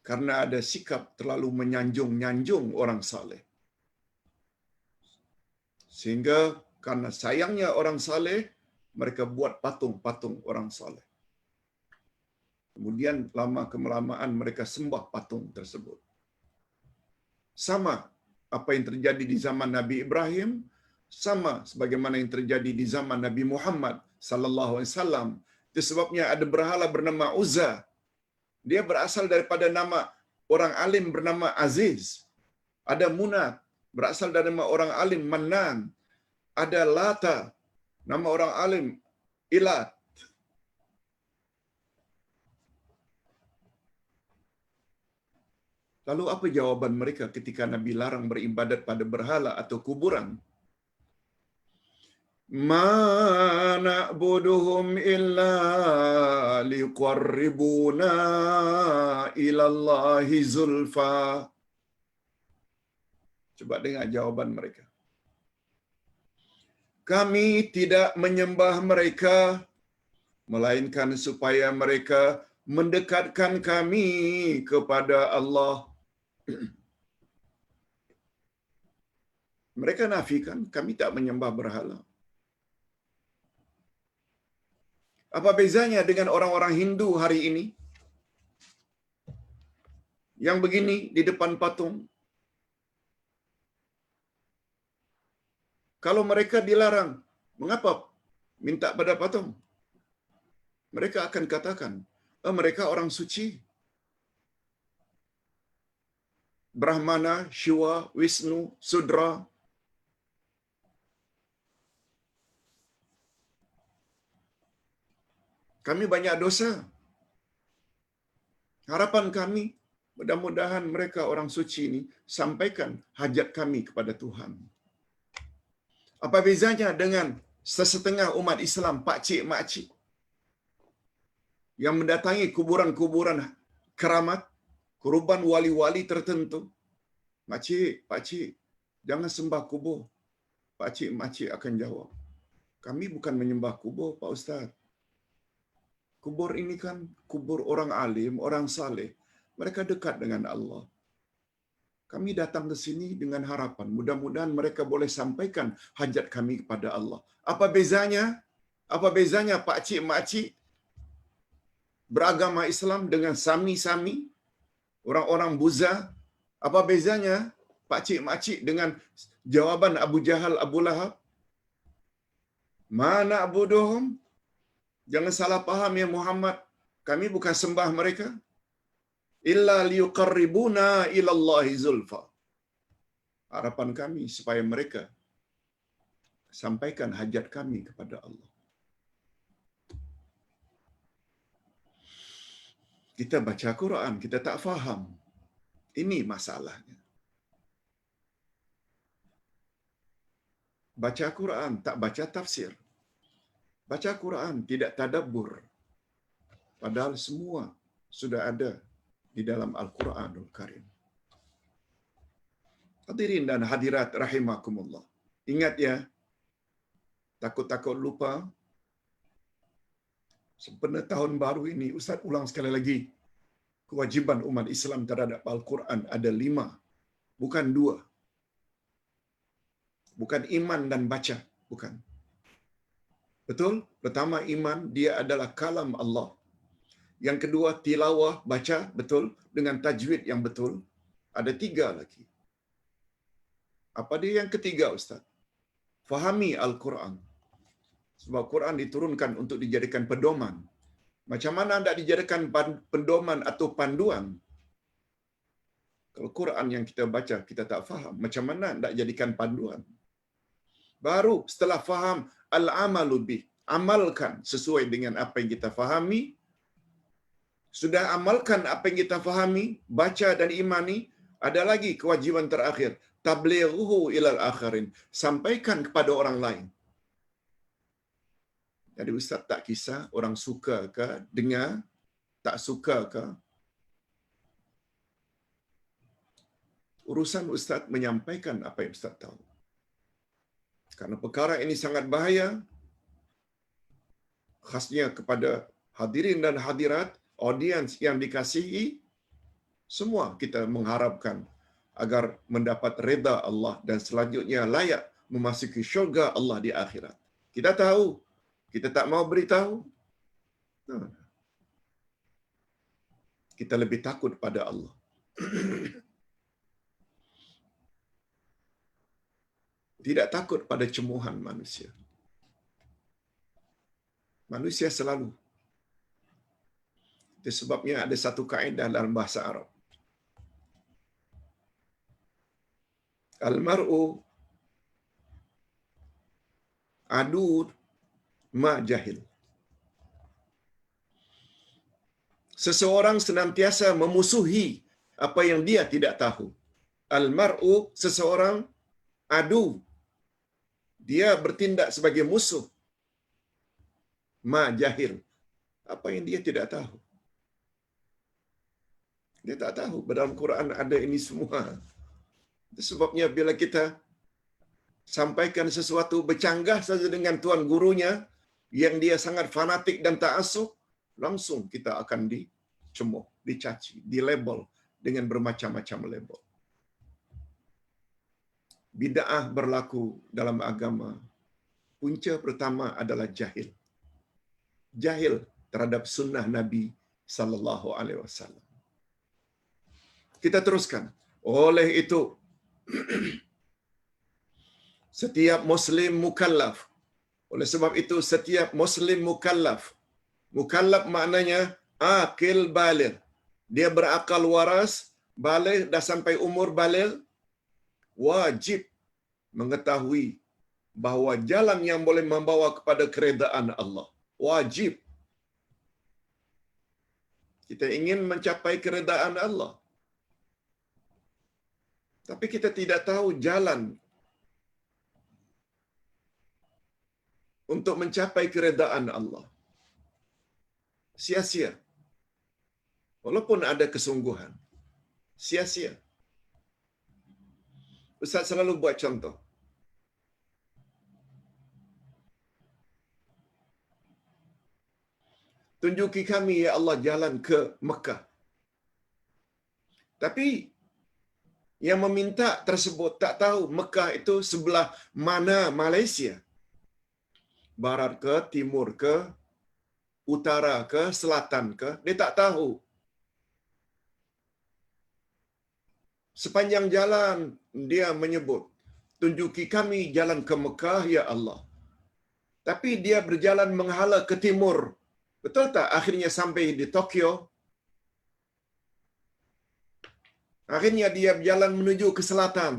karena ada sikap terlalu menyanjung-nyanjung orang saleh. Sehingga karena sayangnya orang saleh, mereka buat patung-patung orang saleh. Kemudian lama kelamaan mereka sembah patung tersebut. Sama apa yang terjadi di zaman Nabi Ibrahim, sama sebagaimana yang terjadi di zaman Nabi Muhammad sallallahu alaihi wasallam. Itu sebabnya ada berhala bernama Uzza. Dia berasal daripada nama orang alim bernama Aziz. Ada Munat, berasal dari nama orang alim Mannan. Ada Lata, nama orang alim Ilat. Lalu apa jawaban mereka ketika Nabi larang beribadat pada berhala atau kuburan? Ma na'buduhum illa liqarribuna ila Allahi zulfa. Coba dengar jawaban mereka. Kami tidak menyembah mereka melainkan supaya mereka mendekatkan kami kepada Allah. Mereka nafikan, kami tak menyembah berhala. Apa bezanya dengan orang-orang Hindu hari ini yang begini di depan patung? Kalau mereka dilarang, mengapa minta pada patung? Mereka akan katakan, mereka orang suci. Brahmana, Shiva, Wisnu, Sudra. Kami banyak dosa. Harapan kami, mudah-mudahan mereka orang suci ini sampaikan hajat kami kepada Tuhan. Apa bezanya dengan sesetengah umat Islam, pakcik-makcik, yang mendatangi kuburan-kuburan keramat, kurban wali-wali tertentu? Makcik, pakcik, jangan sembah kubur. Pakcik-makcik akan jawab, kami bukan menyembah kubur, Pak Ustaz. Kubur ini kan kubur orang alim, orang saleh. Mereka dekat dengan Allah. Kami datang ke sini dengan harapan, mudah-mudahan mereka boleh sampaikan hajat kami kepada Allah. Apa bezanya? Apa bezanya pakcik-makcik beragama Islam dengan sami-sami, orang-orang Buza? Apa bezanya pakcik-makcik dengan jawaban Abu Jahal, Abu Lahab? Ma na'buduhum, jangan salah paham ya Muhammad, kami bukan sembah mereka, illa liqarribuna ila Allahi zulfa. Harapan kami supaya mereka sampaikan hajat kami kepada Allah. Kita baca Quran, kita tak faham. Ini masalahnya. Baca Quran, tak baca tafsir. Baca Quran, tidak tadabbur. Padahal semua sudah ada di dalam Al-Quranul Karim. Hadirin dan hadirat rahimakumullah. Ingat ya, takut-takut lupa. Sempena tahun baru ini, Ustaz ulang sekali lagi. Kewajiban umat Islam terhadap Al-Quran ada 5, bukan 2. Bukan iman dan baca, bukan. Betul? Pertama, iman, dia adalah kalam Allah. Yang kedua, tilawah, baca, betul, dengan tajwid yang betul. Ada 3 lagi. Apa dia yang ketiga, Ustaz? Fahami Al-Quran. Sebab Quran diturunkan untuk dijadikan pedoman. Macam mana anda dijadikan pedoman atau panduan? Kalau Quran yang kita baca, kita tak faham. Macam mana anda jadikan panduan? Baru setelah faham, al-amalu bih. Amalkan sesuai dengan apa yang kita fahami, sudah amalkan apa yang kita fahami, baca dan imani, ada lagi kewajiban terakhir, tablighuhu ilal akharin, sampaikan kepada orang lain. Jadi ustaz tak kisah orang suka ke dengar, tak suka ke, urusan ustaz menyampaikan apa yang ustaz tahu. Karena perkara ini sangat bahaya, khasnya kepada hadirin dan hadirat, audiens yang dikasihi, semua kita mengharapkan agar mendapat reda Allah dan selanjutnya layak memasuki syurga Allah di akhirat. Kita tahu, kita tak mau beritahu. Nah, kita lebih takut pada Allah. Tidak takut pada cemuhan manusia. Manusia selalu. Itu sebabnya ada satu kaedah dalam bahasa Arab. Al-mar'u adu ma jahil. Seseorang senantiasa memusuhi apa yang dia tidak tahu. Al-mar'u, seseorang, adu, dia bertindak sebagai musuh. Ma jahil, apa yang dia tidak tahu. Dia tak tahu. Dalam Quran ada ini semua. Itu sebabnya bila kita sampaikan sesuatu bercanggah saja dengan tuan gurunya, yang dia sangat fanatik dan ta'assub, langsung kita akan dicemuh, dicaci, dilabel dengan bermacam-macam label. Bid'ah berlaku dalam agama. Punca pertama adalah jahil. Jahil terhadap sunnah Nabi sallallahu alaihi wasallam. Kita teruskan. Oleh itu, setiap muslim mukallaf. Oleh sebab itu, setiap muslim mukallaf. Mukallaf maknanya akil baligh. Dia berakal waras, baligh, dah sampai umur baligh, wajib mengetahui bahawa jalan yang boleh membawa kepada keredaan Allah. Wajib. Kita ingin mencapai keredaan Allah, tapi kita tidak tahu jalan untuk mencapai keredaan Allah. Sia-sia. Walaupun ada kesungguhan, sia-sia. Ustaz selalu buat contoh. Tunjuki kami, ya Allah, jalan ke Mekah. Tapi yang meminta tersebut tak tahu Mekah itu sebelah mana Malaysia. Barat ke, timur ke, utara ke, selatan ke, dia tak tahu. Sepanjang jalan dia menyebut, tunjuki kami jalan ke Mekah, ya Allah. Tapi dia berjalan menghala ke timur. Betul tak? Akhirnya sampai di Tokyo. Akhirnya dia berjalan menuju ke selatan.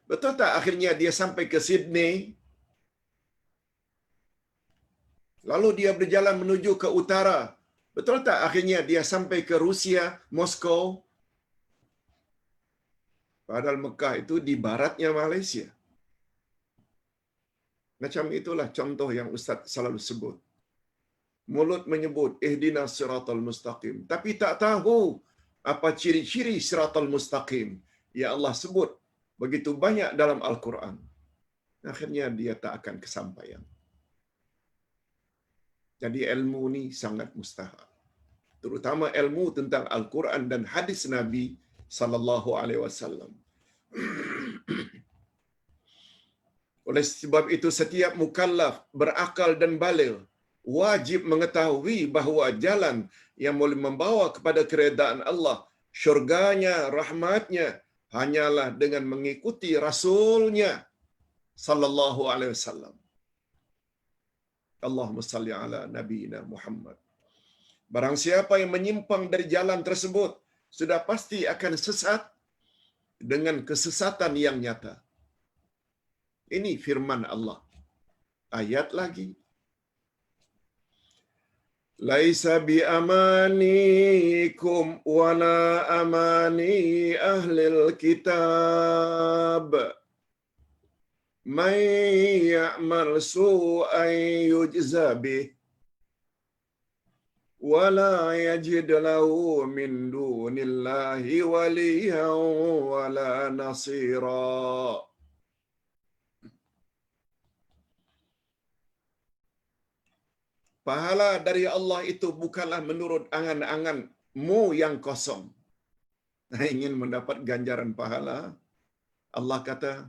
Betul tak? Akhirnya dia sampai ke Sydney. Lalu dia berjalan menuju ke utara. Betul tak? Akhirnya dia sampai ke Rusia, Moskow. Padahal Mekah itu di baratnya Malaysia. Macam itulah contoh yang Ustaz selalu sebut. Mulut menyebut ihdinas siratal mustaqim, tapi tak tahu apa ciri-ciri siratal mustaqim. Ya Allah sebut begitu banyak dalam Al-Quran. Akhirnya dia tak akan kesampaian. Jadi ilmu ni sangat mustahil. Terutama ilmu tentang Al-Quran dan hadis Nabi sallallahu alaihi wasallam. Oleh sebab itu setiap mukallaf berakal dan baligh wajib mengetahui bahawa jalan yang boleh membawa kepada keredaan Allah, syurganya, rahmatnya, hanyalah dengan mengikuti Rasulnya sallallahu alaihi wasallam. Allahumma salli ala nabiyina Muhammad. Barang siapa yang menyimpang dari jalan tersebut, sudah pasti akan sesat dengan kesesatan yang nyata. Ini firman Allah. Ayat lagi. Laisa bi amanikum wala amani ahlil kitab. Man ya'mal su'an yujza bih wala yajid lahu min dunillahi waliyan wala nasira. Pahala dari Allah itu bukanlah menurut angan-anganmu yang kosong. Ingin mendapat ganjaran pahala, Allah kata,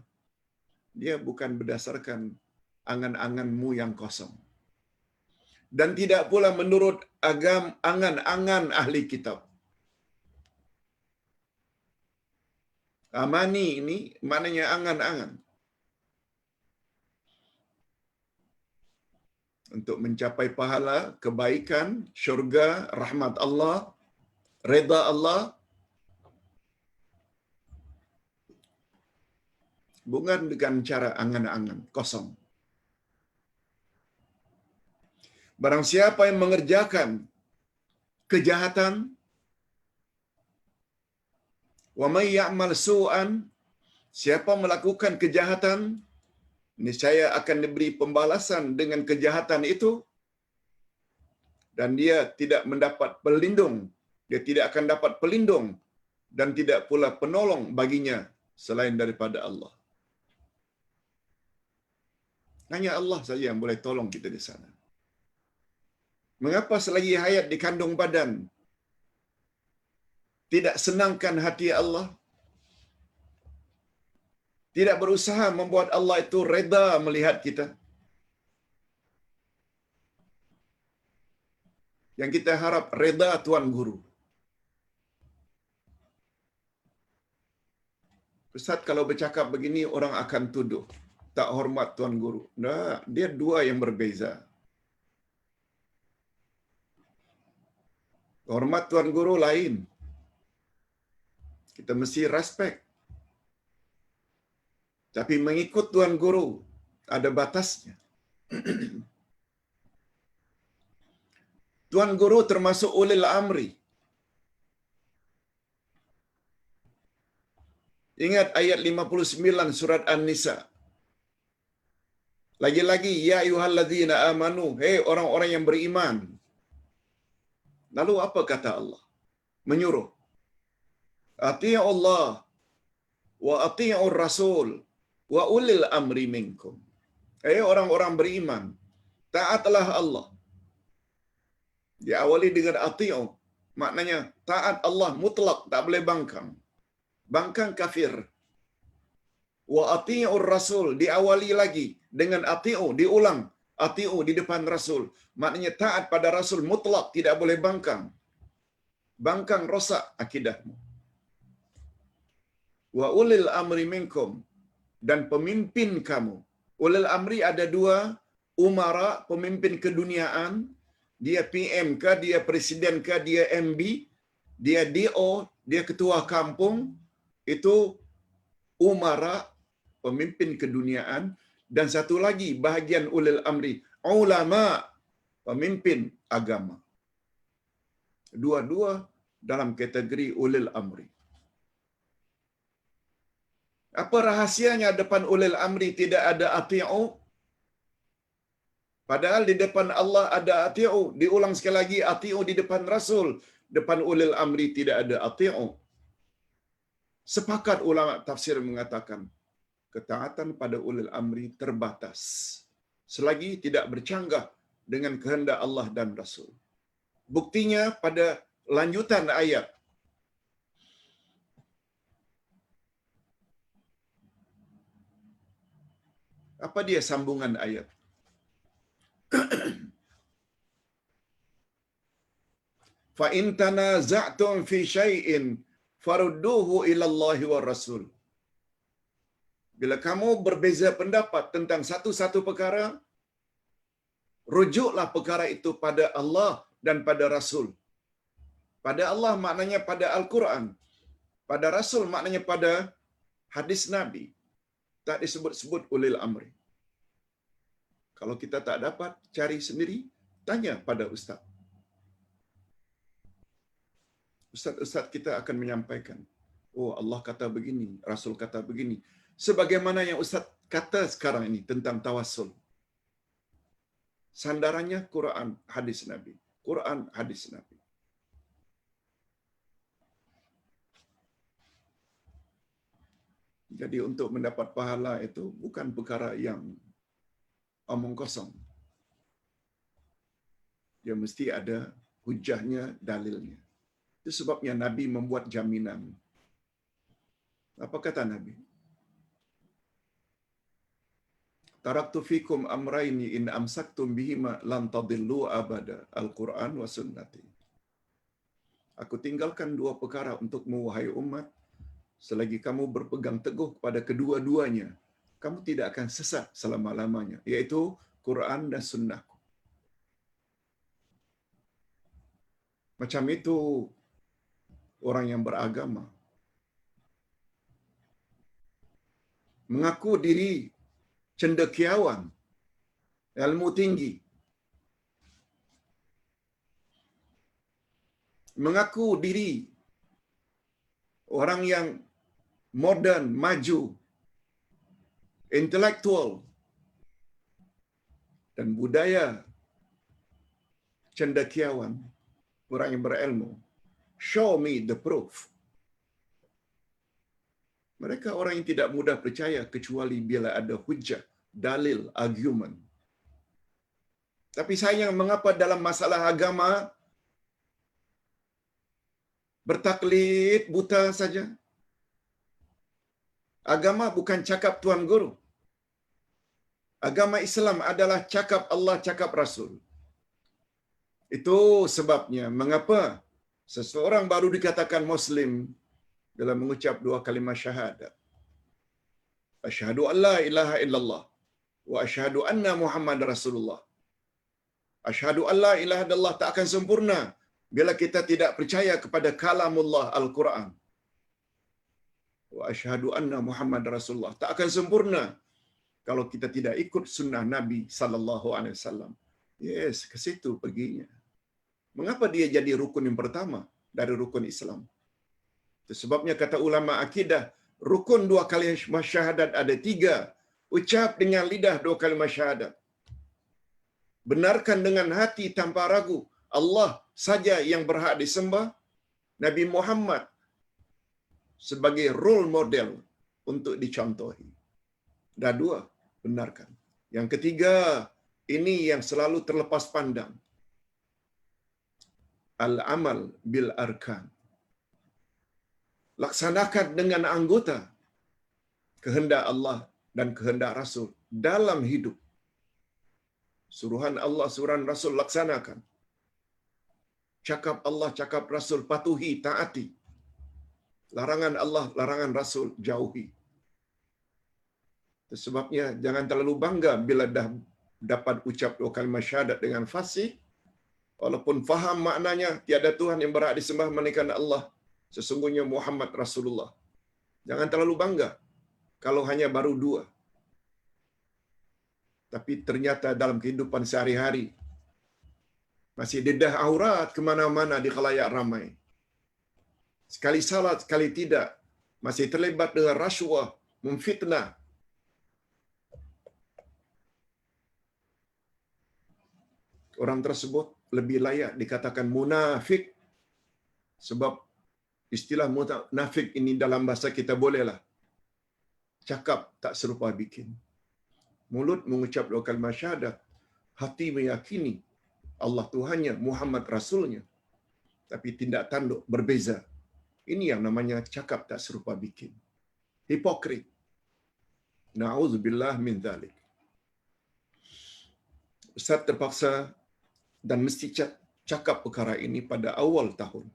dia bukan berdasarkan angan-anganmu yang kosong. Dan tidak pula menurut angan-angan ahli kitab. Amani ini maknanya angan-angan. Untuk mencapai pahala, kebaikan, syurga, rahmat Allah, reda Allah, bukan dengan cara angan-angan kosong. Barang siapa yang mengerjakan kejahatan, wa may ya'mal su'an, siapa melakukan kejahatan, niscaya akan diberi pembalasan dengan kejahatan itu, dan dia tidak mendapat pelindung, dia tidak akan dapat pelindung dan tidak pula penolong baginya selain daripada Allah. Hanya Allah saja yang boleh tolong kita di sana. Mengapa selagi hayat di kandung badan tidak senangkan hati Allah? Tidak berusaha membuat Allah itu reda melihat kita? Yang kita harap reda Tuan Guru. Ustaz, kalau bercakap begini orang akan tuduh tak hormat Tuan Guru. Nah, dia dua yang berbeza. Hormat Tuan Guru lain. Kita mesti respect. Tapi mengikut Tuan Guru ada batasnya. Tuan Guru termasuk ulil amri. Ingat ayat 59 surat An-Nisa. Lagi-lagi, ya ayyuhalladzina amanu, hei orang-orang yang beriman. Lalu apa kata Allah? Menyuruh. Ati'u Allah wa ati'ur rasul wa ulil amri minkum. Hei orang-orang beriman, taatlah Allah. Diawali dengan ati'u, maknanya taat Allah mutlak, tak boleh bangkang. Bangkang kafir. Wa ati'ur rasul, diawali lagi dengan ati'u, diulang ati'u di depan rasul, maknanya taat pada rasul mutlak, tidak boleh bangkang. Bangkang rosak akidahmu. Wa ulil amri minkum, dan pemimpin kamu. Ulil amri ada dua, umara, pemimpin keduniaan, dia PM ke, dia presiden ke, dia MB, dia DO, dia ketua kampung, itu umara, pemimpin keduniaan. Dan satu lagi bahagian ulil amri, ulama, pemimpin agama. Dua-dua dalam kategori ulil amri. Apa rahasianya depan ulil amri tidak ada ati'u? Padahal di depan Allah ada ati'u. Diulang sekali lagi, ati'u di depan Rasul. Depan ulil amri tidak ada ati'u. Sepakat ulama tafsir mengatakan, ketaatan pada ulil amri terbatas selagi tidak bercanggah dengan kehendak Allah dan Rasul. Buktinya pada lanjutan ayat. Apa dia sambungan ayat? Fa in tanaza'tum fi syai'in farudduhu ila Allah wa Rasul. Bila kamu berbeza pendapat tentang satu-satu perkara, rujuklah perkara itu pada Allah dan pada Rasul. Pada Allah maknanya pada Al-Quran. Pada Rasul maknanya pada hadis Nabi. Tak disebut-sebut ulil amri. Kalau kita tak dapat, cari sendiri, tanya pada ustaz. Ustaz-ustaz kita akan menyampaikan, oh Allah kata begini, Rasul kata begini. Sebagaimana yang Ustaz kata sekarang ini tentang tawassul. Sandarannya Quran, hadis Nabi. Quran, hadis Nabi. Jadi untuk mendapat pahala itu bukan perkara yang omong kosong. Dia mesti ada hujahnya, dalilnya. Itu sebabnya Nabi membuat jaminan. Apa kata Nabi? Taraktu fikum amraini in amsaktum bihima lan tadillu abada. Al-Quran wa sunnati. Aku tinggalkan dua perkara untukmu, wahai umat. Selagi kamu berpegang teguh pada kedua-duanya, kamu tidak akan sesat selama-lamanya. Iaitu Quran dan sunnahku. Macam itu orang yang beragama. Mengaku diri cendekiawan, ilmu tinggi. Mengaku diri orang yang moden, maju, intelektual, dan budaya cendekiawan, orang yang berilmu. Show me the proof. Mereka orang yang tidak mudah percaya kecuali bila ada hujah, dalil, argument. Tapi sayang, mengapa dalam masalah agama bertaklid buta saja? Agama bukan cakap Tuan Guru. Agama Islam adalah cakap Allah, cakap Rasul. Itu sebabnya mengapa seseorang baru dikatakan Muslim dalam mengucap dua kalimat syahadat. Asyhadu an la ilaha illallah wa asyhadu anna Muhammad Rasulullah. Asyhadu an la ilaha illallah tak akan sempurna bila kita tidak percaya kepada kalamullah Al-Quran. Wa asyhadu anna Muhammad Rasulullah tak akan sempurna kalau kita tidak ikut sunnah Nabi sallallahu alaihi wasallam. Yes, ke situ perginya. Mengapa dia jadi rukun yang pertama dari rukun Islam? Itu sebabnya kata ulama akidah, rukun dua kalimat syahadat ada tiga. Ucap dengan lidah dua kalimat syahadat. Benarkan dengan hati tanpa ragu. Allah saja yang berhak disembah. Nabi Muhammad sebagai role model untuk dicontohi. Dah dua, benarkan. Yang ketiga, ini yang selalu terlepas pandang. Al-amal bil arkan. Laksanakan dengan anggota kehendak Allah dan kehendak Rasul dalam hidup. Suruhan Allah, suruhan Rasul laksanakan. Cakap Allah, cakap Rasul patuhi, taati. Larangan Allah, larangan Rasul jauhi. Sebabnya jangan terlalu bangga bila dah dapat ucap dua kalimat syahadat dengan fasih, walaupun faham maknanya tiada Tuhan yang berhak disembah melainkan Allah, sesungguhnya Muhammad Rasulullah. Jangan terlalu bangga kalau hanya baru dua. Tapi ternyata dalam kehidupan sehari-hari masih dedah aurat ke mana-mana di khalayak ramai. Sekali salat, sekali tidak. Masih terlibat dengan rasuah, memfitnah. Orang tersebut lebih layak dikatakan munafik. Sebab istilah munafik ini dalam bahasa kita bolehlah. Cakap tak serupa bikin. Mulut mengucap dua kalimat syahadat. Hati meyakini Allah Tuhannya, Muhammad Rasulnya. Tapi tindak tanduk berbeza. Ini yang namanya cakap tak serupa bikin. Hipokrit. Na'udzubillah min dzalik. Ustaz terpaksa dan mesti cakap perkara ini pada awal tahun.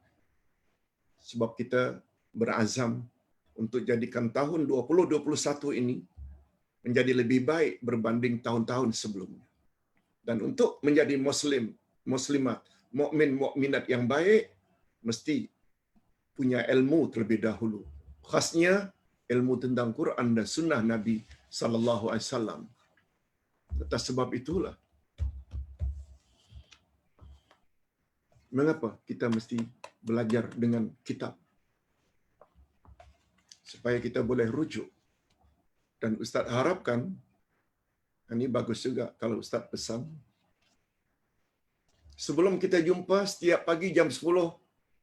Sebab kita berazam untuk jadikan tahun 2021 ini menjadi lebih baik berbanding tahun-tahun sebelumnya. Dan untuk menjadi muslim, muslimat, mukmin, mukminat yang baik, mesti punya ilmu terlebih dahulu. Khasnya ilmu tentang Quran dan sunnah Nabi sallallahu alaihi wasallam. Atas sebab itulah mengapa kita mesti belajar dengan kitab supaya kita boleh rujuk. Dan Ustaz harapkan, ini bagus juga kalau Ustaz pesan, sebelum kita jumpa setiap pagi jam 10,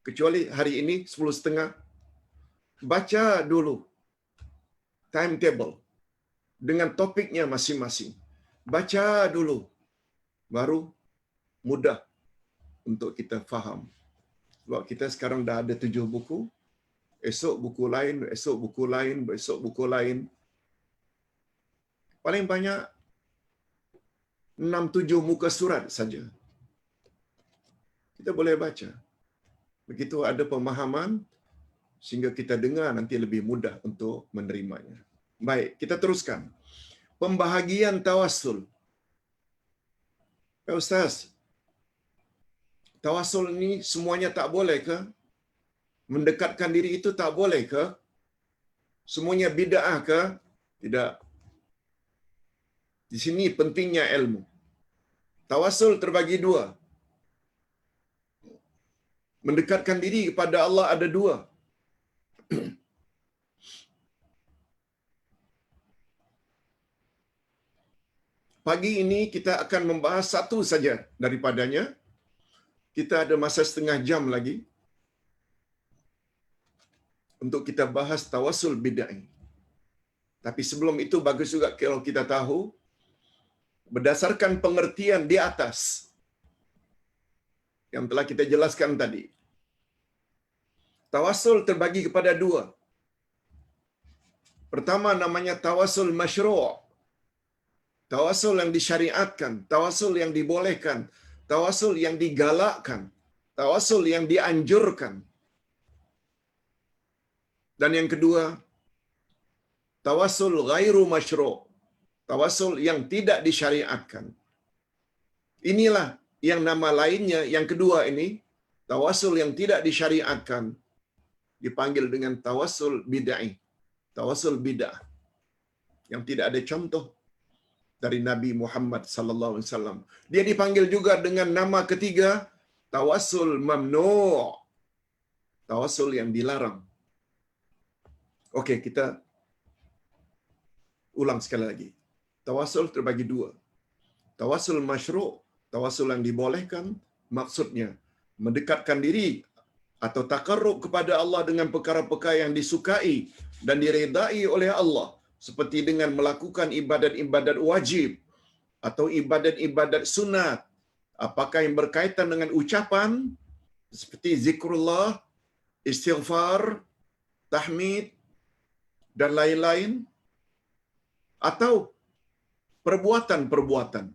kecuali hari ini 10.30, baca dulu timetable dengan topiknya masing-masing. Baca dulu, baru mudah untuk kita faham. Sebab kita sekarang dah ada 7 buku, esok buku lain, esok buku lain, besok buku lain. Paling banyak 6-7 muka surat saja. Kita boleh baca. Begitu ada pemahaman, sehingga kita dengar nanti lebih mudah untuk menerimanya. Baik, kita teruskan. Pembahagian tawassul. Ya Ustaz, tawassul ini semuanya tak boleh ke? Mendekatkan diri itu tak boleh ke? Semuanya bid'ah ke? Tidak. Di sini pentingnya ilmu. Tawassul terbagi 2. Mendekatkan diri kepada Allah ada 2. Pagi ini kita akan membahas satu saja daripadanya. Kita ada masa setengah jam lagi untuk kita bahas tawassul bid'ah. Tapi sebelum itu bagus juga kalau kita tahu berdasarkan pengertian di atas yang telah kita jelaskan tadi. Tawassul terbagi kepada 2. Pertama namanya tawassul masyru'. Tawassul yang disyariatkan, tawassul yang dibolehkan, tawassul yang digalakkan, tawassul yang dianjurkan. Dan yang kedua, tawassul ghairu masyru'. Tawassul yang tidak disyariatkan. Inilah yang nama lainnya, yang kedua ini, tawassul yang tidak disyariatkan, dipanggil dengan tawassul bid'ah. Tawassul bid'ah. Yang tidak ada contoh dari Nabi Muhammad sallallahu alaihi wasallam. Dia dipanggil juga dengan nama ketiga, tawassul mamnu'. Tawassul yang dilarang. Okey, kita ulang sekali lagi. Tawassul terbagi 2. Tawassul masyru', tawassul yang dibolehkan, maksudnya mendekatkan diri atau takarrub kepada Allah dengan perkara-perkara yang disukai dan diredai oleh Allah, seperti dengan melakukan ibadat-ibadat wajib atau ibadat-ibadat sunat, apakah yang berkaitan dengan ucapan seperti zikrullah, istighfar, tahmid dan lain-lain, atau perbuatan-perbuatan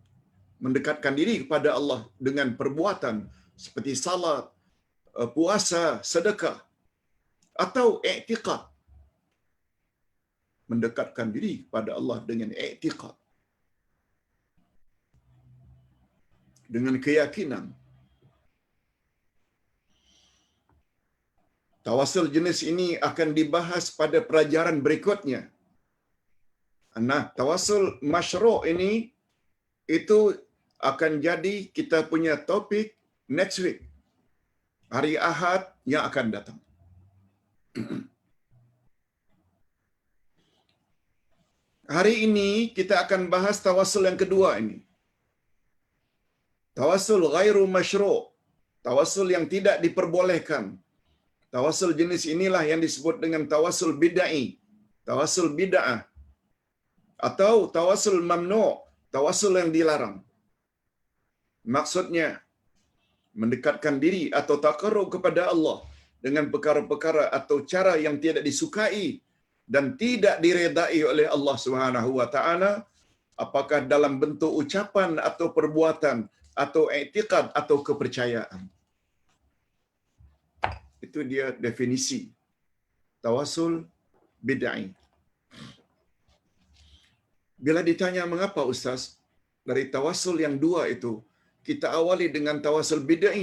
mendekatkan diri kepada Allah dengan perbuatan seperti salat, puasa, sedekah, atau i'tiqad, mendekatkan diri kepada Allah dengan i'tiqad, dengan keyakinan. Tawassul jenis ini akan dibahas pada pelajaran berikutnya. Nah, tawassul masyru' ini itu akan jadi kita punya topik next week, hari Ahad yang akan datang. Hari ini kita akan bahas tawassul yang kedua ini. Tawassul ghairu masyru', tawassul yang tidak diperbolehkan. Tawassul jenis inilah yang disebut dengan tawassul bid'ah, tawassul bid'ah, atau tawassul mamnu', tawassul yang dilarang. Maksudnya mendekatkan diri atau takarrub kepada Allah dengan perkara-perkara atau cara yang tidak disukai dan tidak diredai oleh Allah Subhanahu wa taala, apakah dalam bentuk ucapan atau perbuatan atau i'tiqad atau kepercayaan. Itu dia definisi tawassul bid'ah. Bila ditanya mengapa Ustaz dari tawassul yang 2 itu kita awali dengan tawassul bid'ah,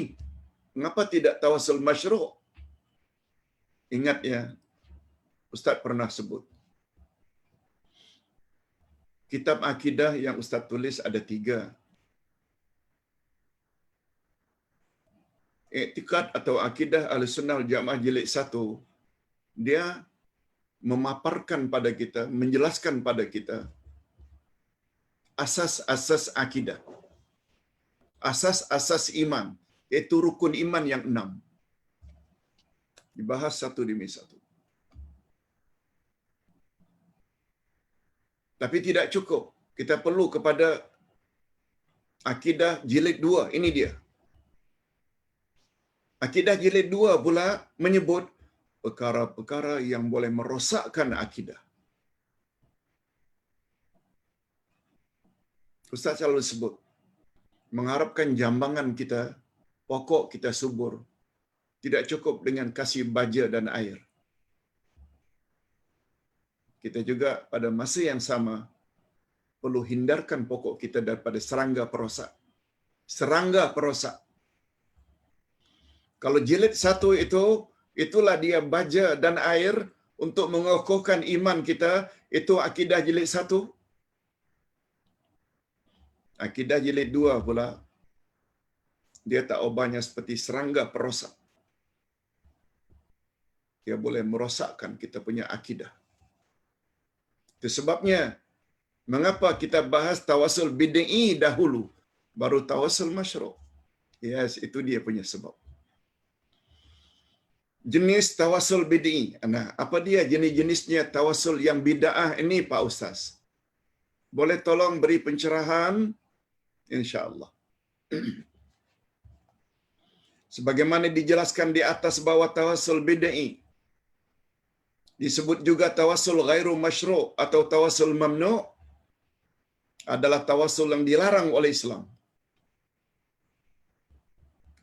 mengapa tidak tawassul masyru'? Ingat ya, Ustaz pernah sebut. Kitab akidah yang Ustaz tulis ada 3. I'tikad atau akidah Ahlussunnah wal Jamaah jilid 1, dia memaparkan pada kita, menjelaskan pada kita asas-asas akidah, asas-asas iman, iaitu rukun iman yang 6. Dibahas satu demi satu. Tapi tidak cukup. Kita perlu kepada akidah jilid 2. Ini dia. Akidah jilid 2 pula menyebut perkara-perkara yang boleh merosakkan akidah. Ustaz selalu sebut, mengharapkan jambangan kita, pokok kita subur, tidak cukup dengan kasih baja dan air. Kita juga pada masa yang sama perlu hindarkan pokok kita daripada serangga perosak. Serangga perosak. Kalau jilid 1 itu, itulah dia baja dan air untuk mengokohkan iman kita, itu akidah jilid 1. Akidah jilid 2 pula, dia tak ubahnya seperti serangga perosak. Dia boleh merosakkan kita punya akidah. Itu sebabnya, mengapa kita bahas tawasul bid'i dahulu, baru tawasul masyru'. Yes, itu dia punya sebab. Jenis tawasul bid'i. Nah, apa dia jenis-jenisnya tawasul yang bid'ah ini, Pak Ustaz? Boleh tolong beri pencerahan? InsyaAllah. Sebagaimana dijelaskan di atas bawah tawasul bid'i, disebut juga tawasul ghairu masyru' atau tawasul mamnu' adalah tawasul yang dilarang oleh Islam.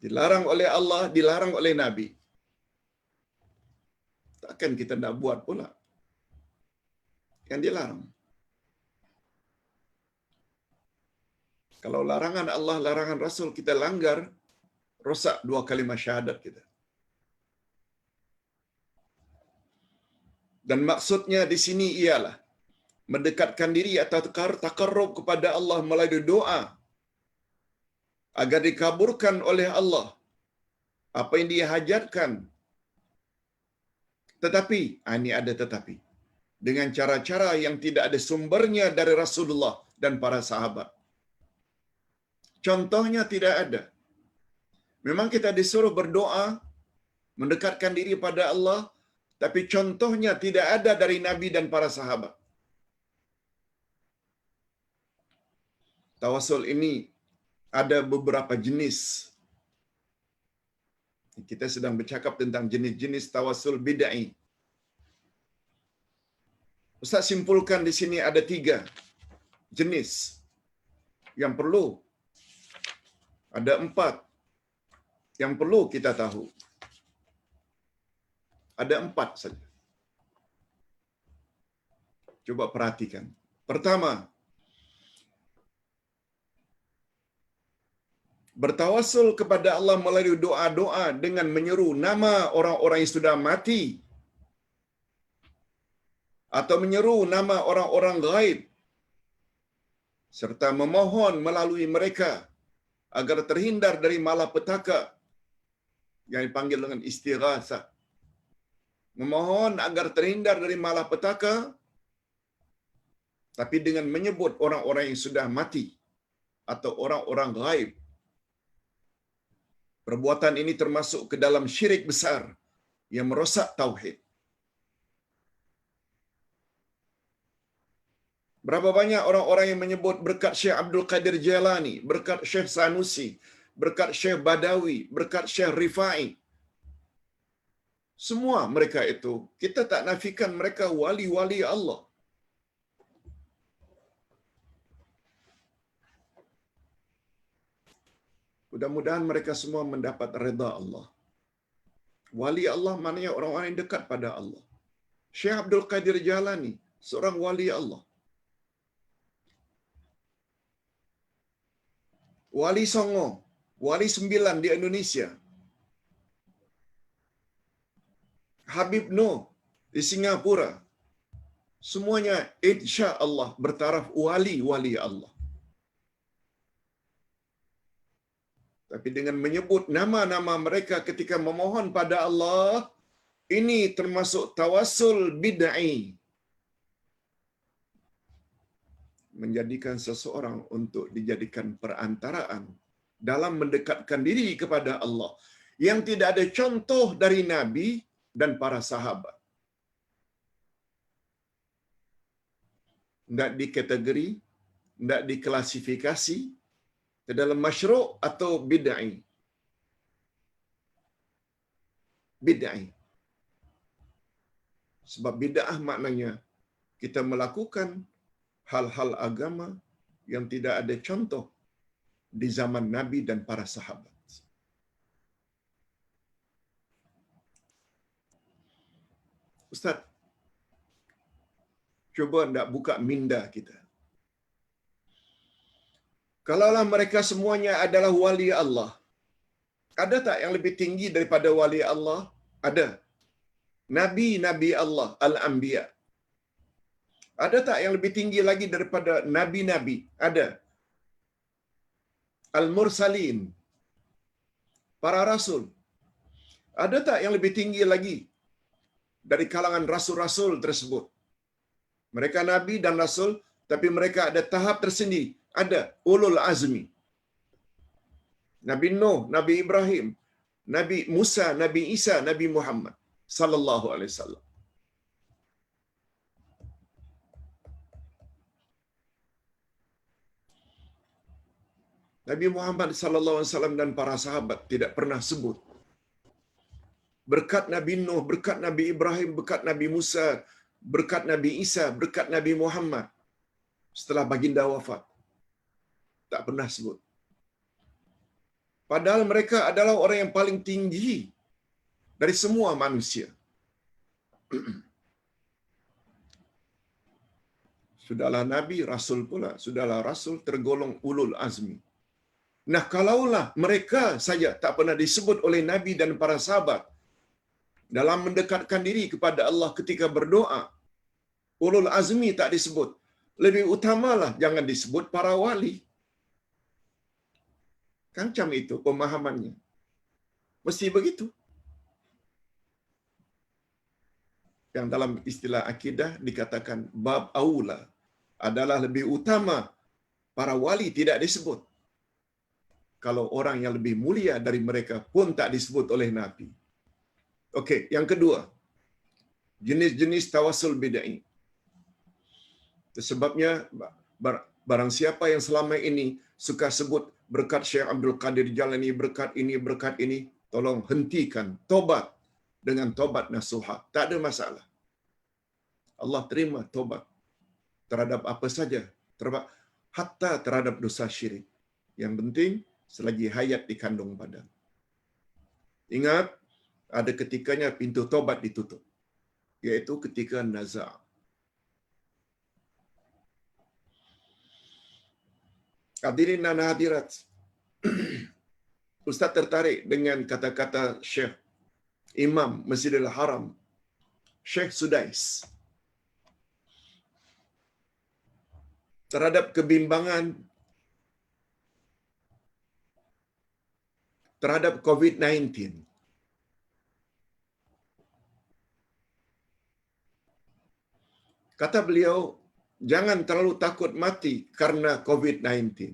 Dilarang oleh Allah, dilarang oleh Nabi. Takkan kita nak buat pula yang dilarang. Kalau larangan Allah, larangan Rasul kita langgar, rosak 2 kalimah syahadat kita. Dan maksudnya di sini ialah mendekatkan diri atau takarrub kepada Allah melalui doa agar dikabulkan oleh Allah apa yang dia hajatkan. Tetapi, ini ada tetapi, dengan cara-cara yang tidak ada sumbernya dari Rasulullah dan para sahabat. Contohnya tidak ada. Memang kita disuruh berdoa, mendekatkan diri pada Allah, tapi contohnya tidak ada dari Nabi dan para sahabat. Tawasul ini ada beberapa jenis. Kita sedang bercakap tentang jenis-jenis tawasul bid'ah. Ustaz simpulkan di sini ada 3 jenis yang perlu. Ada 4 yang perlu kita tahu. Ada 4 saja. Coba perhatikan. Pertama, bertawasul kepada Allah melalui doa-doa dengan menyeru nama orang-orang yang sudah mati atau menyeru nama orang-orang gaib serta memohon melalui mereka agar terhindar dari malapetaka yang dipanggil dengan istighasah. Memohon agar terhindar dari malapetaka tapi dengan menyebut orang-orang yang sudah mati atau orang-orang gaib. Perbuatan ini termasuk ke dalam syirik besar yang merosak tauhid. Berapa banyak orang-orang yang menyebut berkat Syekh Abdul Qadir Jailani, berkat Syekh Sanusi, berkat Syekh Badawi, berkat Syekh Rifai. Semua mereka itu, kita tak nafikan mereka wali-wali Allah. Mudah-mudahan mereka semua mendapat redha Allah. Wali Allah maknanya orang-orang yang dekat pada Allah. Syekh Abdul Qadir Jailani, seorang wali Allah. Wali Songo, wali 9 di Indonesia. Habib Noor di Singapura. Semuanya insya Allah bertaraf wali-wali Allah. Tapi dengan menyebut nama-nama mereka ketika memohon pada Allah, ini termasuk tawassul bid'ah. Menjadikan seseorang untuk dijadikan perantaraan dalam mendekatkan diri kepada Allah yang tidak ada contoh dari Nabi dan para sahabat. Tidak dikategori, tidak diklasifikasi ke dalam masyru' atau bid'ah. Bid'ah. Sebab bid'ah maknanya kita melakukan hal-hal agama yang tidak ada contoh di zaman Nabi dan para sahabat. Ustaz, cuba nak buka minda kita. Kalaulah mereka semuanya adalah wali Allah, ada tak yang lebih tinggi daripada wali Allah? Ada. Nabi-Nabi Allah, Al-Anbiya. Ada tak yang lebih tinggi lagi daripada Nabi-Nabi? Ada. Al-Mursalin, para Rasul. Ada tak yang lebih tinggi lagi dari kalangan Rasul-Rasul tersebut? Mereka Nabi dan Rasul, tapi mereka ada tahap tersendiri. Ada Ulul Azmi. Nabi Nuh, Nabi Ibrahim, Nabi Musa, Nabi Isa, Nabi Muhammad sallallahu alaihi wasallam. Nabi Muhammad sallallahu alaihi wasallam dan para sahabat tidak pernah sebut berkat Nabi Nuh, berkat Nabi Ibrahim, berkat Nabi Musa, berkat Nabi Isa, berkat Nabi Muhammad setelah baginda wafat. Tak pernah sebut. Padahal mereka adalah orang yang paling tinggi dari semua manusia. Sudahlah Nabi, Rasul pula. Sudahlah Rasul tergolong ulul azmi. Nah, kalaulah mereka saja tak pernah disebut oleh Nabi dan para sahabat dalam mendekatkan diri kepada Allah ketika berdoa, ulul azmi tak disebut. Lebih utamalah jangan disebut para wali. Kan macam itu pemahamannya. Mesti begitu. Yang dalam istilah akidah dikatakan bab aula adalah lebih utama para wali tidak disebut. Kalau orang yang lebih mulia dari mereka pun tak disebut oleh Nabi. Okey, yang kedua, jenis-jenis tawassul bid'ah. Sebabnya barang siapa yang selama ini suka sebut berkat Syekh Abdul Qadir Jalani, berkat ini, tolong hentikan, tobat dengan tobat nasuha. Tak ada masalah. Allah terima tobat terhadap apa saja, hatta terhadap dosa syirik. Yang penting selagi hayat di kandung badan. Ingat, ada ketikanya pintu tobat ditutup, yaitu ketika nazar. Hadirin dan hadirat, Ustaz tertarik dengan kata-kata Syekh Imam Masjidil Haram, Syekh Sudais, terhadap kebimbangan terhadap COVID-19. Kata beliau, jangan terlalu takut mati karena COVID-19.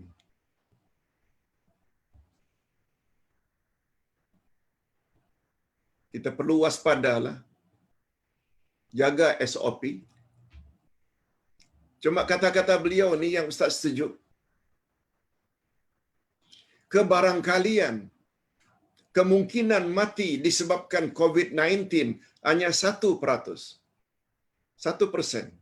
Kita perlu waspadalah, jaga SOP. Cuma kata-kata beliau ni yang Ustaz setuju. Kebarangkalian kemungkinan mati disebabkan COVID-19 hanya 1%. 1%.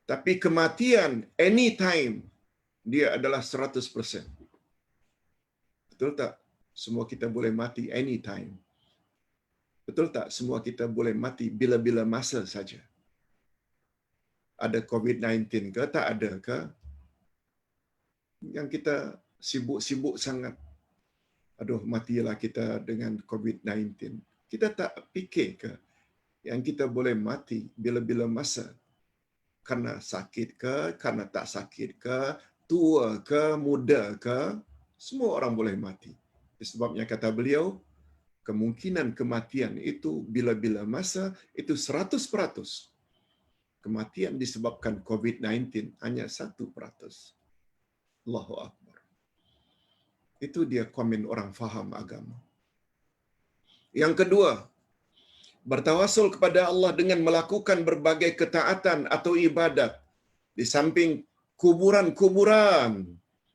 Tapi kematian anytime dia adalah 100%. Betul tak? Semua kita boleh mati anytime. Betul tak? Semua kita boleh mati bila-bila masa saja. Ada COVID-19 ke? Tak ada ke? Yang kita sibuk-sibuk sangat. Aduh, matilah kita dengan COVID-19. Kita tak fikir ke yang kita boleh mati bila-bila masa karena sakit ke, karena tak sakit ke, tua ke, muda ke, semua orang boleh mati. Sebabnya kata beliau, kemungkinan kematian itu bila-bila masa itu 100%. Kematian disebabkan COVID-19 hanya 1%. Allahu Akbar. Itu dia komen orang faham agama. Yang kedua, bertawasul kepada Allah dengan melakukan berbagai ketaatan atau ibadat di samping kuburan-kuburan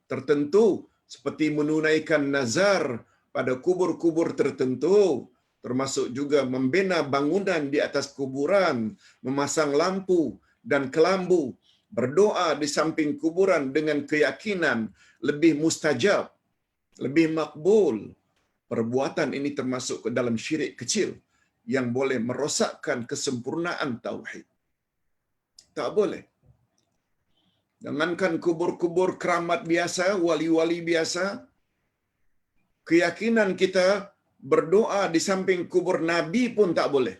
tertentu seperti menunaikan nazar pada kubur-kubur tertentu, termasuk juga membina bangunan di atas kuburan, memasang lampu dan kelambu, berdoa di samping kuburan dengan keyakinan lebih mustajab, lebih makbul. Perbuatan ini termasuk ke dalam syirik kecil yang boleh merosakkan kesempurnaan tauhid. Tak boleh. Jangankan kubur-kubur keramat biasa, wali-wali biasa, keyakinan kita berdoa di samping kubur Nabi pun tak boleh.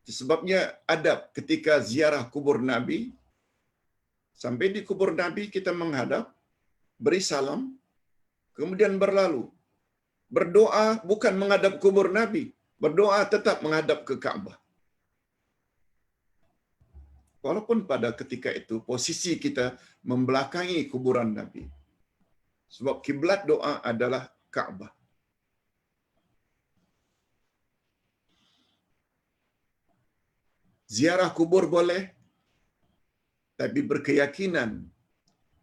Sebabnya adab ketika ziarah kubur Nabi, sampai di kubur Nabi kita menghadap, beri salam, kemudian berlalu. Berdoa bukan menghadap kubur Nabi, berdoa tetap menghadap ke Kaabah. Walaupun pada ketika itu posisi kita membelakangi kuburan Nabi. Sebab kiblat doa adalah Kaabah. Ziarah kubur boleh, tapi berkeyakinan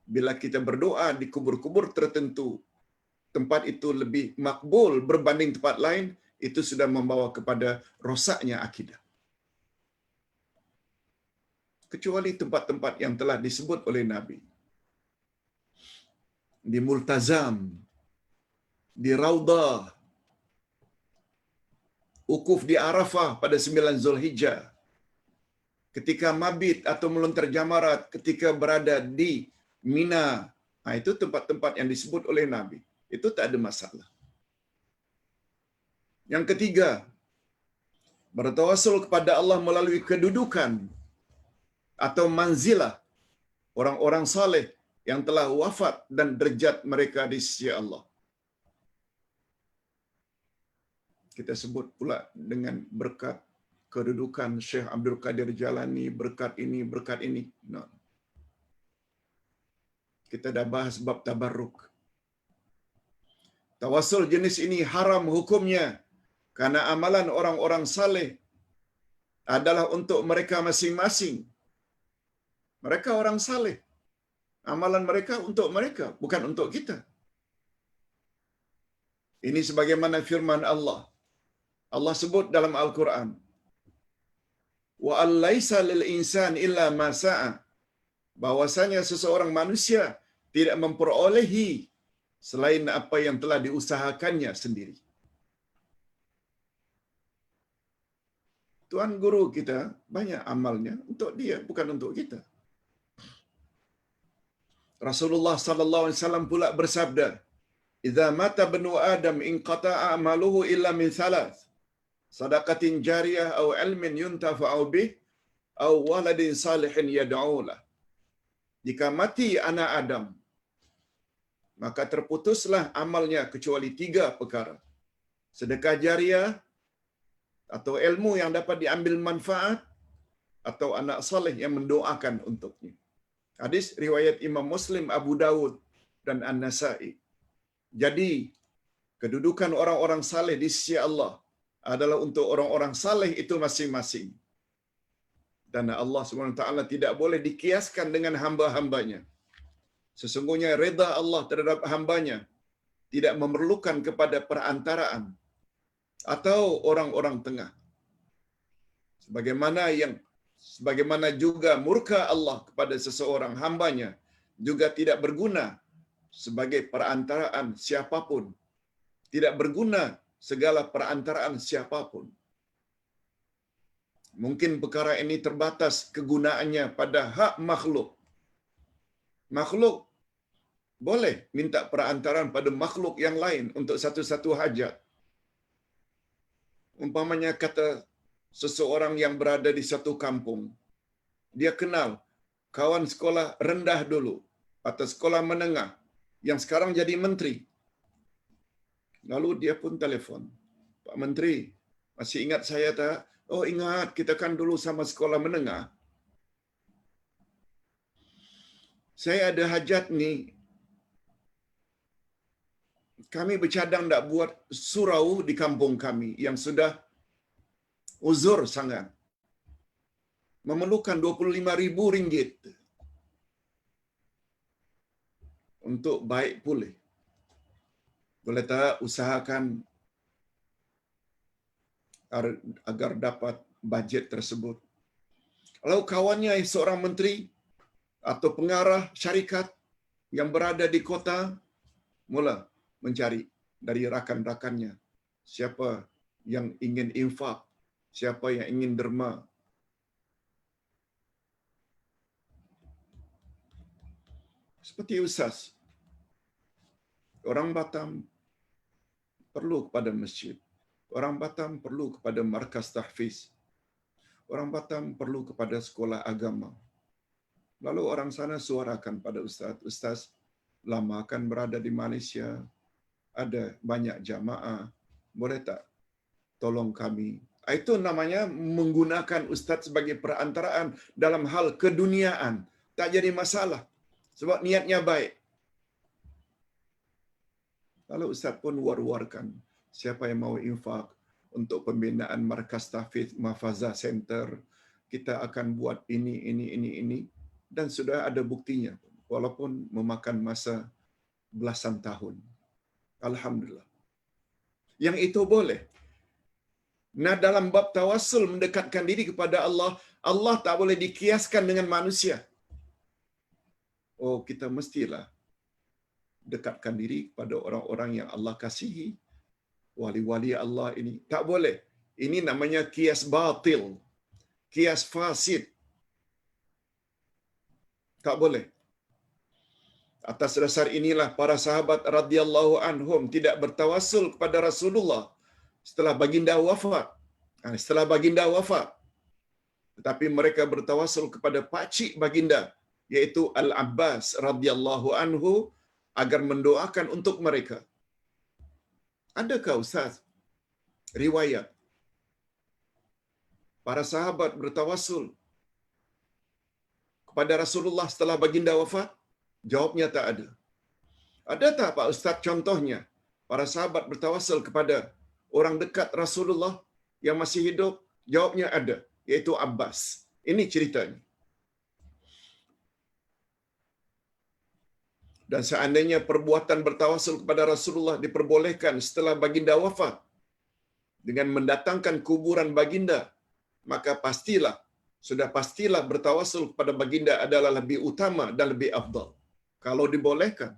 bila kita berdoa di kubur-kubur tertentu, tempat itu lebih makbul berbanding tempat lain, itu sudah membawa kepada rosaknya akidah. Kecuali tempat-tempat yang telah disebut oleh Nabi. Di Multazam, di Raudah, ukuf di Arafah pada 9 Zulhijjah, ketika mabit atau melontar jamarat, ketika berada di Mina. Itu tempat-tempat yang disebut oleh Nabi. Itu tak ada masalah. Yang ketiga, bertawasul kepada Allah melalui kedudukan atau manzilah orang-orang saleh yang telah wafat dan derajat mereka di sisi Allah. Kita sebut pula dengan berkat kedudukan Syekh Abdul Qadir Jalani, berkat ini, berkat ini. No. Kita dah bahas bab tabarruk. Tawasul jenis ini haram hukumnya karena amalan orang-orang saleh adalah untuk mereka masing-masing. Mereka orang saleh. Amalan mereka untuk mereka, bukan untuk kita. Ini sebagaimana firman Allah. Allah sebut dalam Al-Quran, wa allaisa lil insan illa ma sa'a, bahwasanya seseorang manusia tidak memperolehi selain apa yang telah diusahakannya sendiri. Tuan guru kita banyak amalnya untuk dia, bukan untuk kita. Rasulullah sallallahu alaihi wasallam pula bersabda, "Idza mata banu Adam inqata'a amaluhu illa min thalath, sadaqatin jariyah aw ilmin yuntafa'u bih aw waladin salihin yad'u lah." Jika mati anak Adam, maka terputuslah amalnya kecuali 3 perkara. Sedekah jariah atau ilmu yang dapat diambil manfaat, atau anak saleh yang mendoakan untuknya. Hadis riwayat Imam Muslim, Abu Dawud dan An-Nasa'i. Jadi, kedudukan orang-orang saleh di sisi Allah adalah untuk orang-orang saleh itu masing-masing. Dan Allah SWT tidak boleh dikiaskan dengan hamba-hambanya. Sesungguhnya reda Allah terhadap hambanya tidak memerlukan kepada perantaraan atau orang-orang tengah. Sebagaimana juga murka Allah kepada seseorang hambanya juga tidak berguna sebagai perantaraan siapapun. Tidak berguna segala perantaraan siapapun. Mungkin perkara ini terbatas kegunaannya pada hak makhluk. Makhluk boleh minta perantaraan pada makhluk yang lain untuk satu-satu hajat. Umpamanya kata seseorang yang berada di satu kampung, Dia kenal kawan sekolah rendah dulu atau sekolah menengah yang sekarang jadi menteri. Lalu dia pun telefon, "Pak Menteri, masih ingat saya tak?" "Oh ingat, kita kan dulu sama sekolah menengah. Saya ada hajat nih. Kami bercadang nak buat surau di kampung kami yang sudah uzur sangat. Memerlukan RM25,000 untuk baik pulih. Boleh tak usahakan agar dapat bajet tersebut?" Lalu kawannya seorang menteri atau pengarah syarikat yang berada di kota mula mencari dari rakan-rakannya siapa yang ingin infak, siapa yang ingin derma. Seperti Ustaz, orang Batam perlu kepada masjid. Orang Batam perlu kepada markas tahfiz. Orang Batam perlu kepada sekolah agama. Lalu orang sana suarakan pada Ustaz, "Ustaz, lama akan berada di Malaysia, ada banyak jamaah, boleh tak tolong kami?" Itu namanya menggunakan Ustaz sebagai perantaraan dalam hal keduniaan. Tak jadi masalah, sebab niatnya baik. Lalu Ustaz pun war-warkan, siapa yang mau infak untuk pembinaan markas tahfiz Mahfazah Center, kita akan buat ini. Dan sudah ada buktinya, walaupun memakan masa belasan tahun. Alhamdulillah. Yang itu boleh. Nah, dalam bab tawassul mendekatkan diri kepada Allah, Allah tak boleh dikiaskan dengan manusia. Oh, kita mestilah dekatkan diri kepada orang-orang yang Allah kasihi. Wali-wali Allah ini. Tak boleh. Ini namanya kias batil. Kias fasid. Tak boleh. Atas dasar inilah para sahabat radhiyallahu anhum tidak bertawassul kepada Rasulullah setelah baginda wafat. Setelah baginda wafat. Tetapi mereka bertawassul kepada pakcik baginda, yaitu Al-Abbas radhiyallahu anhu, agar mendoakan untuk mereka. Adakah Ustaz riwayat para sahabat bertawassul kepada Rasulullah setelah baginda wafat? Jawabnya tak ada. Ada tak Pak Ustaz contohnya para sahabat bertawassul kepada orang dekat Rasulullah yang masih hidup? Jawabnya ada, yaitu Abbas. Ini ceritanya. Dan seandainya perbuatan bertawassul kepada Rasulullah diperbolehkan setelah baginda wafat dengan mendatangkan kuburan baginda, maka sudah pastilah bertawassul kepada baginda adalah lebih utama dan lebih afdal. Kalau dibolehkan.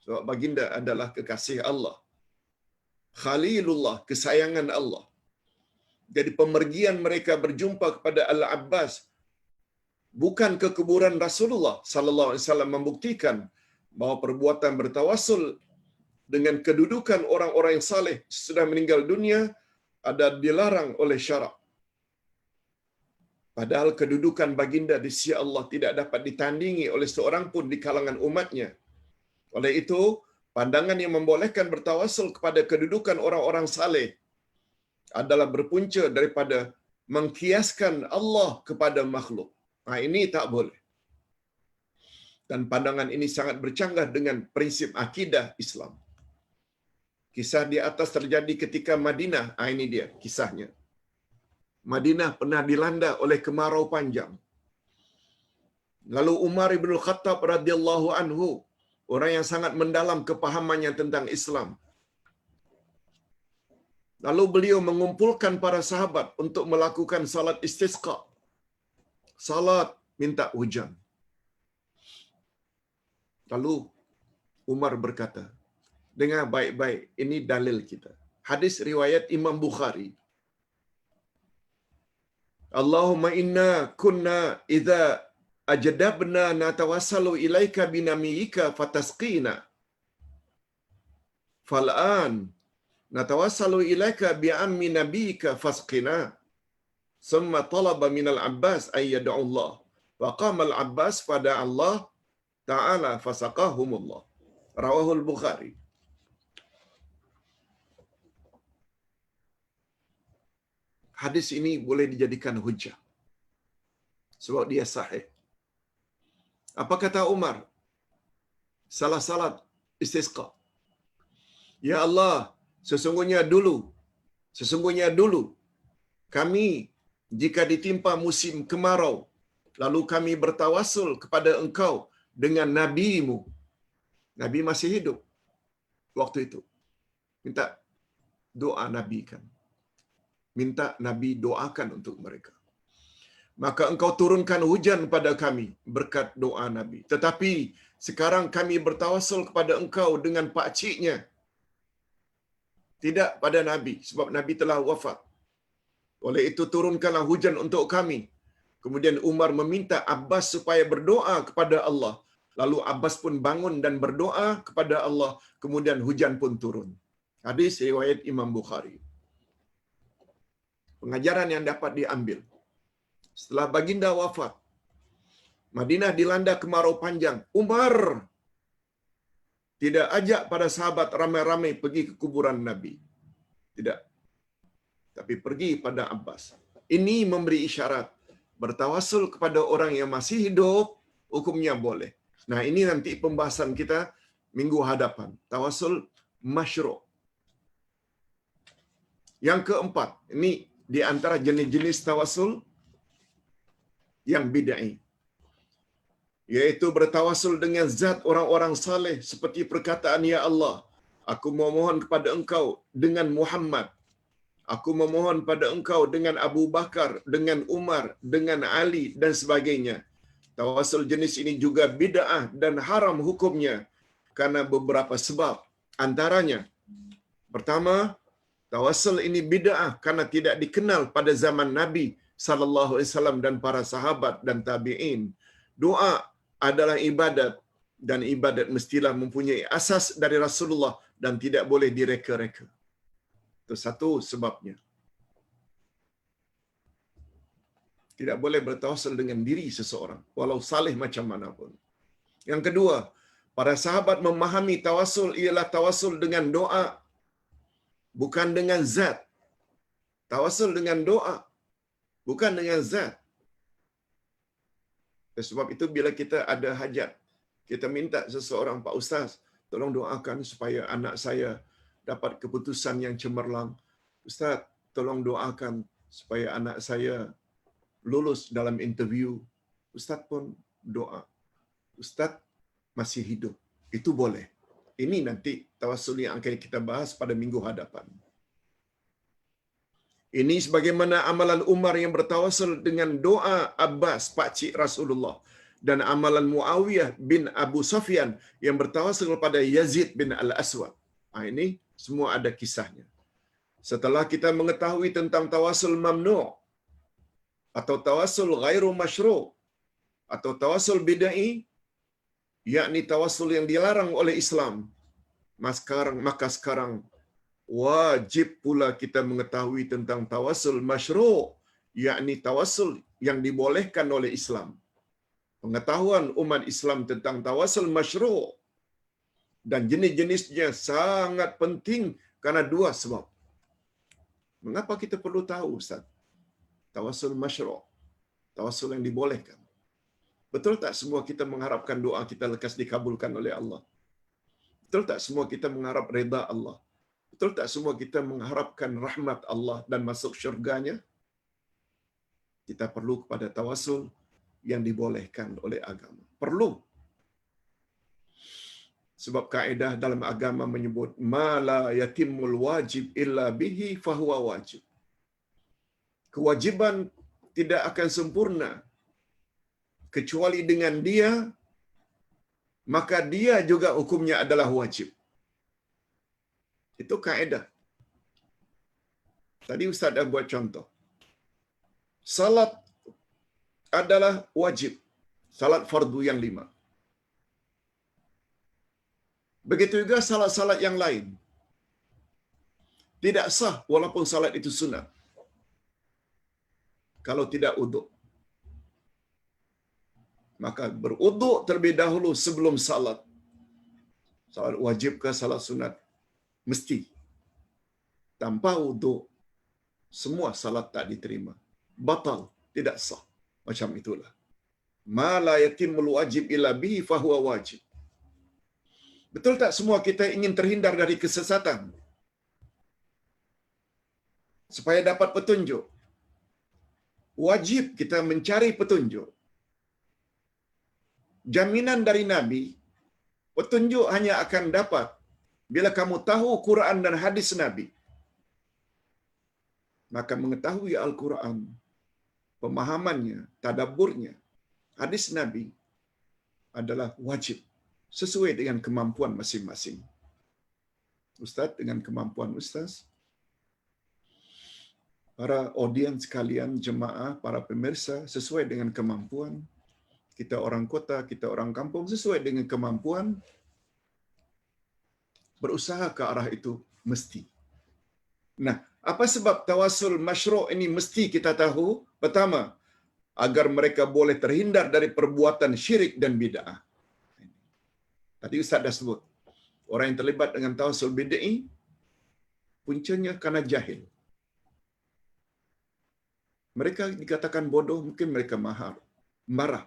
Sebab baginda adalah kekasih Allah. Khalilullah, kesayangan Allah. Jadi pemergian mereka berjumpa kepada Al-Abbas bukan ke kuburan Rasulullah sallallahu alaihi wasallam membuktikan bahawa perbuatan bertawassul dengan kedudukan orang-orang yang saleh sudah meninggal dunia ada dilarang oleh syarak. Padahal kedudukan baginda di sisi Allah tidak dapat ditandingi oleh seorang pun di kalangan umatnya. Oleh itu, pandangan yang membolehkan bertawassul kepada kedudukan orang-orang saleh adalah berpunca daripada mengkiaskan Allah kepada makhluk. Ini tak boleh. Dan pandangan ini sangat bercanggah dengan prinsip akidah Islam. Kisah di atas terjadi ketika Madinah. Ini dia kisahnya. Madinah pernah dilanda oleh kemarau panjang. Lalu Umar ibn Khattab radhiyallahu anhu, orang yang sangat mendalam kepahamannya tentang Islam. Lalu beliau mengumpulkan para sahabat untuk melakukan salat istisqa. Salat minta hujan. Lalu Umar berkata, dengar baik-baik, ini dalil kita. Hadis riwayat Imam Bukhari. Allahumma inna kunna idza ajdabna natawassalu ilaika binamiyika fatasqina. Fal'an natawassalu ilaika bi'ammi nabiyika fasqina. Summa talaba minal Abbas ay yad'u Allah. Wa qama al-Abbas fada Allah ta'ala fasaqahumullah. Rawahul Bukhari. Hadis ini boleh dijadikan hujjah sebab dia sahih. Apa kata Umar? Salah salat istisqa. Ya Allah, sesungguhnya dulu kami jika ditimpa musim kemarau, lalu kami bertawasul kepada engkau dengan nabimu. Nabi masih hidup waktu itu. Minta doa Nabi kan. Minta Nabi doakan untuk mereka. Maka engkau turunkan hujan pada kami berkat doa Nabi. Tetapi sekarang kami bertawasul kepada engkau dengan pakciknya. Tidak pada Nabi, sebab Nabi telah wafat. Oleh itu turunkanlah hujan untuk kami. Kemudian Umar meminta Abbas supaya berdoa kepada Allah. Lalu Abbas pun bangun dan berdoa kepada Allah. Kemudian hujan pun turun. Hadis riwayat Imam Bukhari. Pengajaran yang dapat diambil. Setelah baginda wafat, Madinah dilanda kemarau panjang. Umar tidak ajak para sahabat ramai-ramai pergi ke kuburan Nabi. Tidak. Tapi pergi pada Abbas. Ini memberi isyarat. Bertawasul kepada orang yang masih hidup, hukumnya boleh. Nah, ini nanti pembahasan kita minggu hadapan. Tawasul masyru'. Yang keempat, ini di antara jenis-jenis tawasul yang bid'ah, yaitu bertawasul dengan zat orang-orang saleh seperti perkataan ya Allah, aku memohon kepada engkau dengan Muhammad, aku memohon pada engkau dengan Abu Bakar, dengan Umar, dengan Ali dan sebagainya. Tawasul jenis ini juga bid'ah dan haram hukumnya karena beberapa sebab. Antaranya, pertama, tawasul ini bid'ah karena tidak dikenal pada zaman Nabi sallallahu alaihi wasallam dan para sahabat dan tabi'in. Doa adalah ibadat dan ibadat mestilah mempunyai asas dari Rasulullah dan tidak boleh direka-reka. Itu satu sebabnya. Tidak boleh bertawasul dengan diri seseorang walau saleh macam mana pun. Yang kedua, para sahabat memahami tawasul ialah tawasul dengan doa, bukan dengan zat. Tawasul dengan doa, bukan dengan zat. Sebab itu bila kita ada hajat, kita minta seseorang, Pak Ustaz, tolong doakan supaya anak saya dapat keputusan yang cemerlang. Ustaz, tolong doakan supaya anak saya lulus dalam interview. Ustaz pun doa. Ustaz masih hidup. Itu boleh. Ini nanti tawasul yang akan kita bahas pada minggu hadapan. Ini sebagaimana amalan Umar yang bertawasul dengan doa Abbas, pakcik Rasulullah. Dan amalan Muawiyah bin Abu Sufyan yang bertawasul kepada Yazid bin Al-Aswad. Ini semua ada kisahnya. Setelah kita mengetahui tentang tawasul mamnu' atau tawasul ghairu masyru' atau tawasul bid'ah, yakni tawasul yang dilarang oleh Islam, maka sekarang wajib pula kita mengetahui tentang tawasul masyru', yakni tawasul yang dibolehkan oleh Islam. Pengetahuan umat Islam tentang tawasul masyru' dan jenis-jenisnya sangat penting karena dua sebab. Mengapa kita perlu tahu, Ustaz? Tawasul masyru', tawasul yang dibolehkan. Betul tak semua kita mengharapkan doa kita lekas dikabulkan oleh Allah? Betul tak semua kita mengharap redha Allah? Betul tak semua kita mengharapkan rahmat Allah dan masuk syurganya? Kita perlu kepada tawasul yang dibolehkan oleh agama. Perlu. Sebab kaedah dalam agama menyebut ma la yatimul wajib illa bihi fahuwa wajib. Kewajiban tidak akan sempurna kecuali dengan dia, maka dia juga hukumnya adalah wajib. Itu kaedah. Tadi Ustaz dah buat contoh. Salat adalah wajib. Salat fardu yang 5. Begitu juga salat-salat yang lain. Tidak sah walaupun salat itu sunat. kalau tidak uduk. Maka beruduk terlebih dahulu sebelum salat. Salat wajib ke salat sunat? Mesti. Tanpa uduk, semua salat tak diterima. Batal, tidak sah. Macam itulah. Ma la yatimul wajib illa bihi fahuwa wajib. Betul tak semua kita ingin terhindar dari kesesatan? Supaya dapat petunjuk. Wajib kita mencari petunjuk. Jaminan dari Nabi, petunjuk hanya akan dapat bila kamu tahu Quran dan hadis Nabi. Maka mengetahui Al-Quran, pemahamannya, tadabburnya, hadis Nabi adalah wajib sesuai dengan kemampuan masing-masing. Ustaz, dengan kemampuan Ustaz, para audiens sekalian, jemaah, para pemirsa, sesuai dengan kemampuan. Kita orang kota, kita orang kampung, sesuai dengan kemampuan. Berusaha ke arah itu mesti. Nah, apa sebab tawasul masyru' ini mesti kita tahu? Pertama, agar mereka boleh terhindar dari perbuatan syirik dan bid'ah. Tadi Ustaz dah sebut, orang yang terlibat dengan tawasul bid'i, puncanya karena jahil. Mereka dikatakan bodoh, mungkin mereka marah.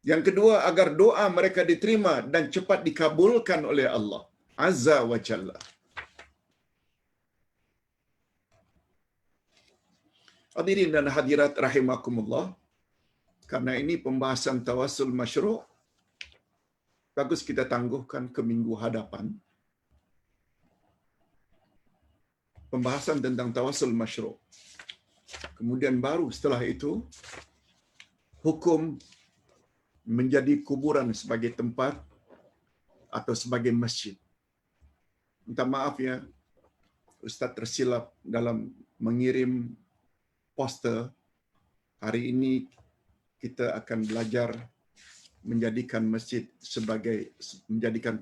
Yang kedua, agar doa mereka diterima dan cepat dikabulkan oleh Allah Azza wa Jalla. Hadirin dan hadirat rahimakumullah, karena ini pembahasan tawasul masyru', bagus kita tangguhkan ke minggu hadapan. Pembahasan tentang tawasul masyru'. Kemudian baru setelah itu, hukum menjadi kuburan sebagai tempat atau sebagai masjid. Minta maaf ya, Ustaz tersilap dalam mengirim poster. Hari ini kita akan belajar menjadikan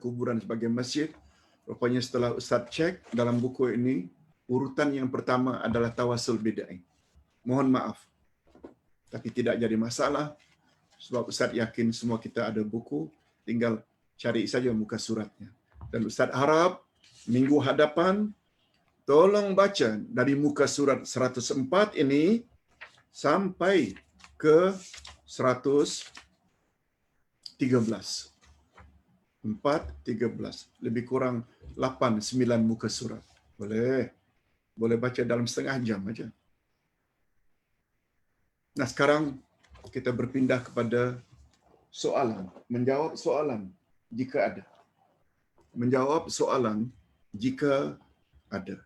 kuburan sebagai masjid. Rupanya setelah Ustaz cek dalam buku ini, urutan yang pertama adalah tawasul bid'ah. Mohon maaf. Tapi tidak jadi masalah. Sebab Ustaz yakin semua kita ada buku, tinggal cari saja muka suratnya. Dan Ustaz harap minggu hadapan tolong baca dari muka surat 104 ini sampai ke 113. 4:13. Lebih kurang 8-9 muka surat. Boleh baca dalam setengah jam aja. Nah, sekarang kita berpindah kepada soalan. Menjawab soalan jika ada. Menjawab soalan jika ada.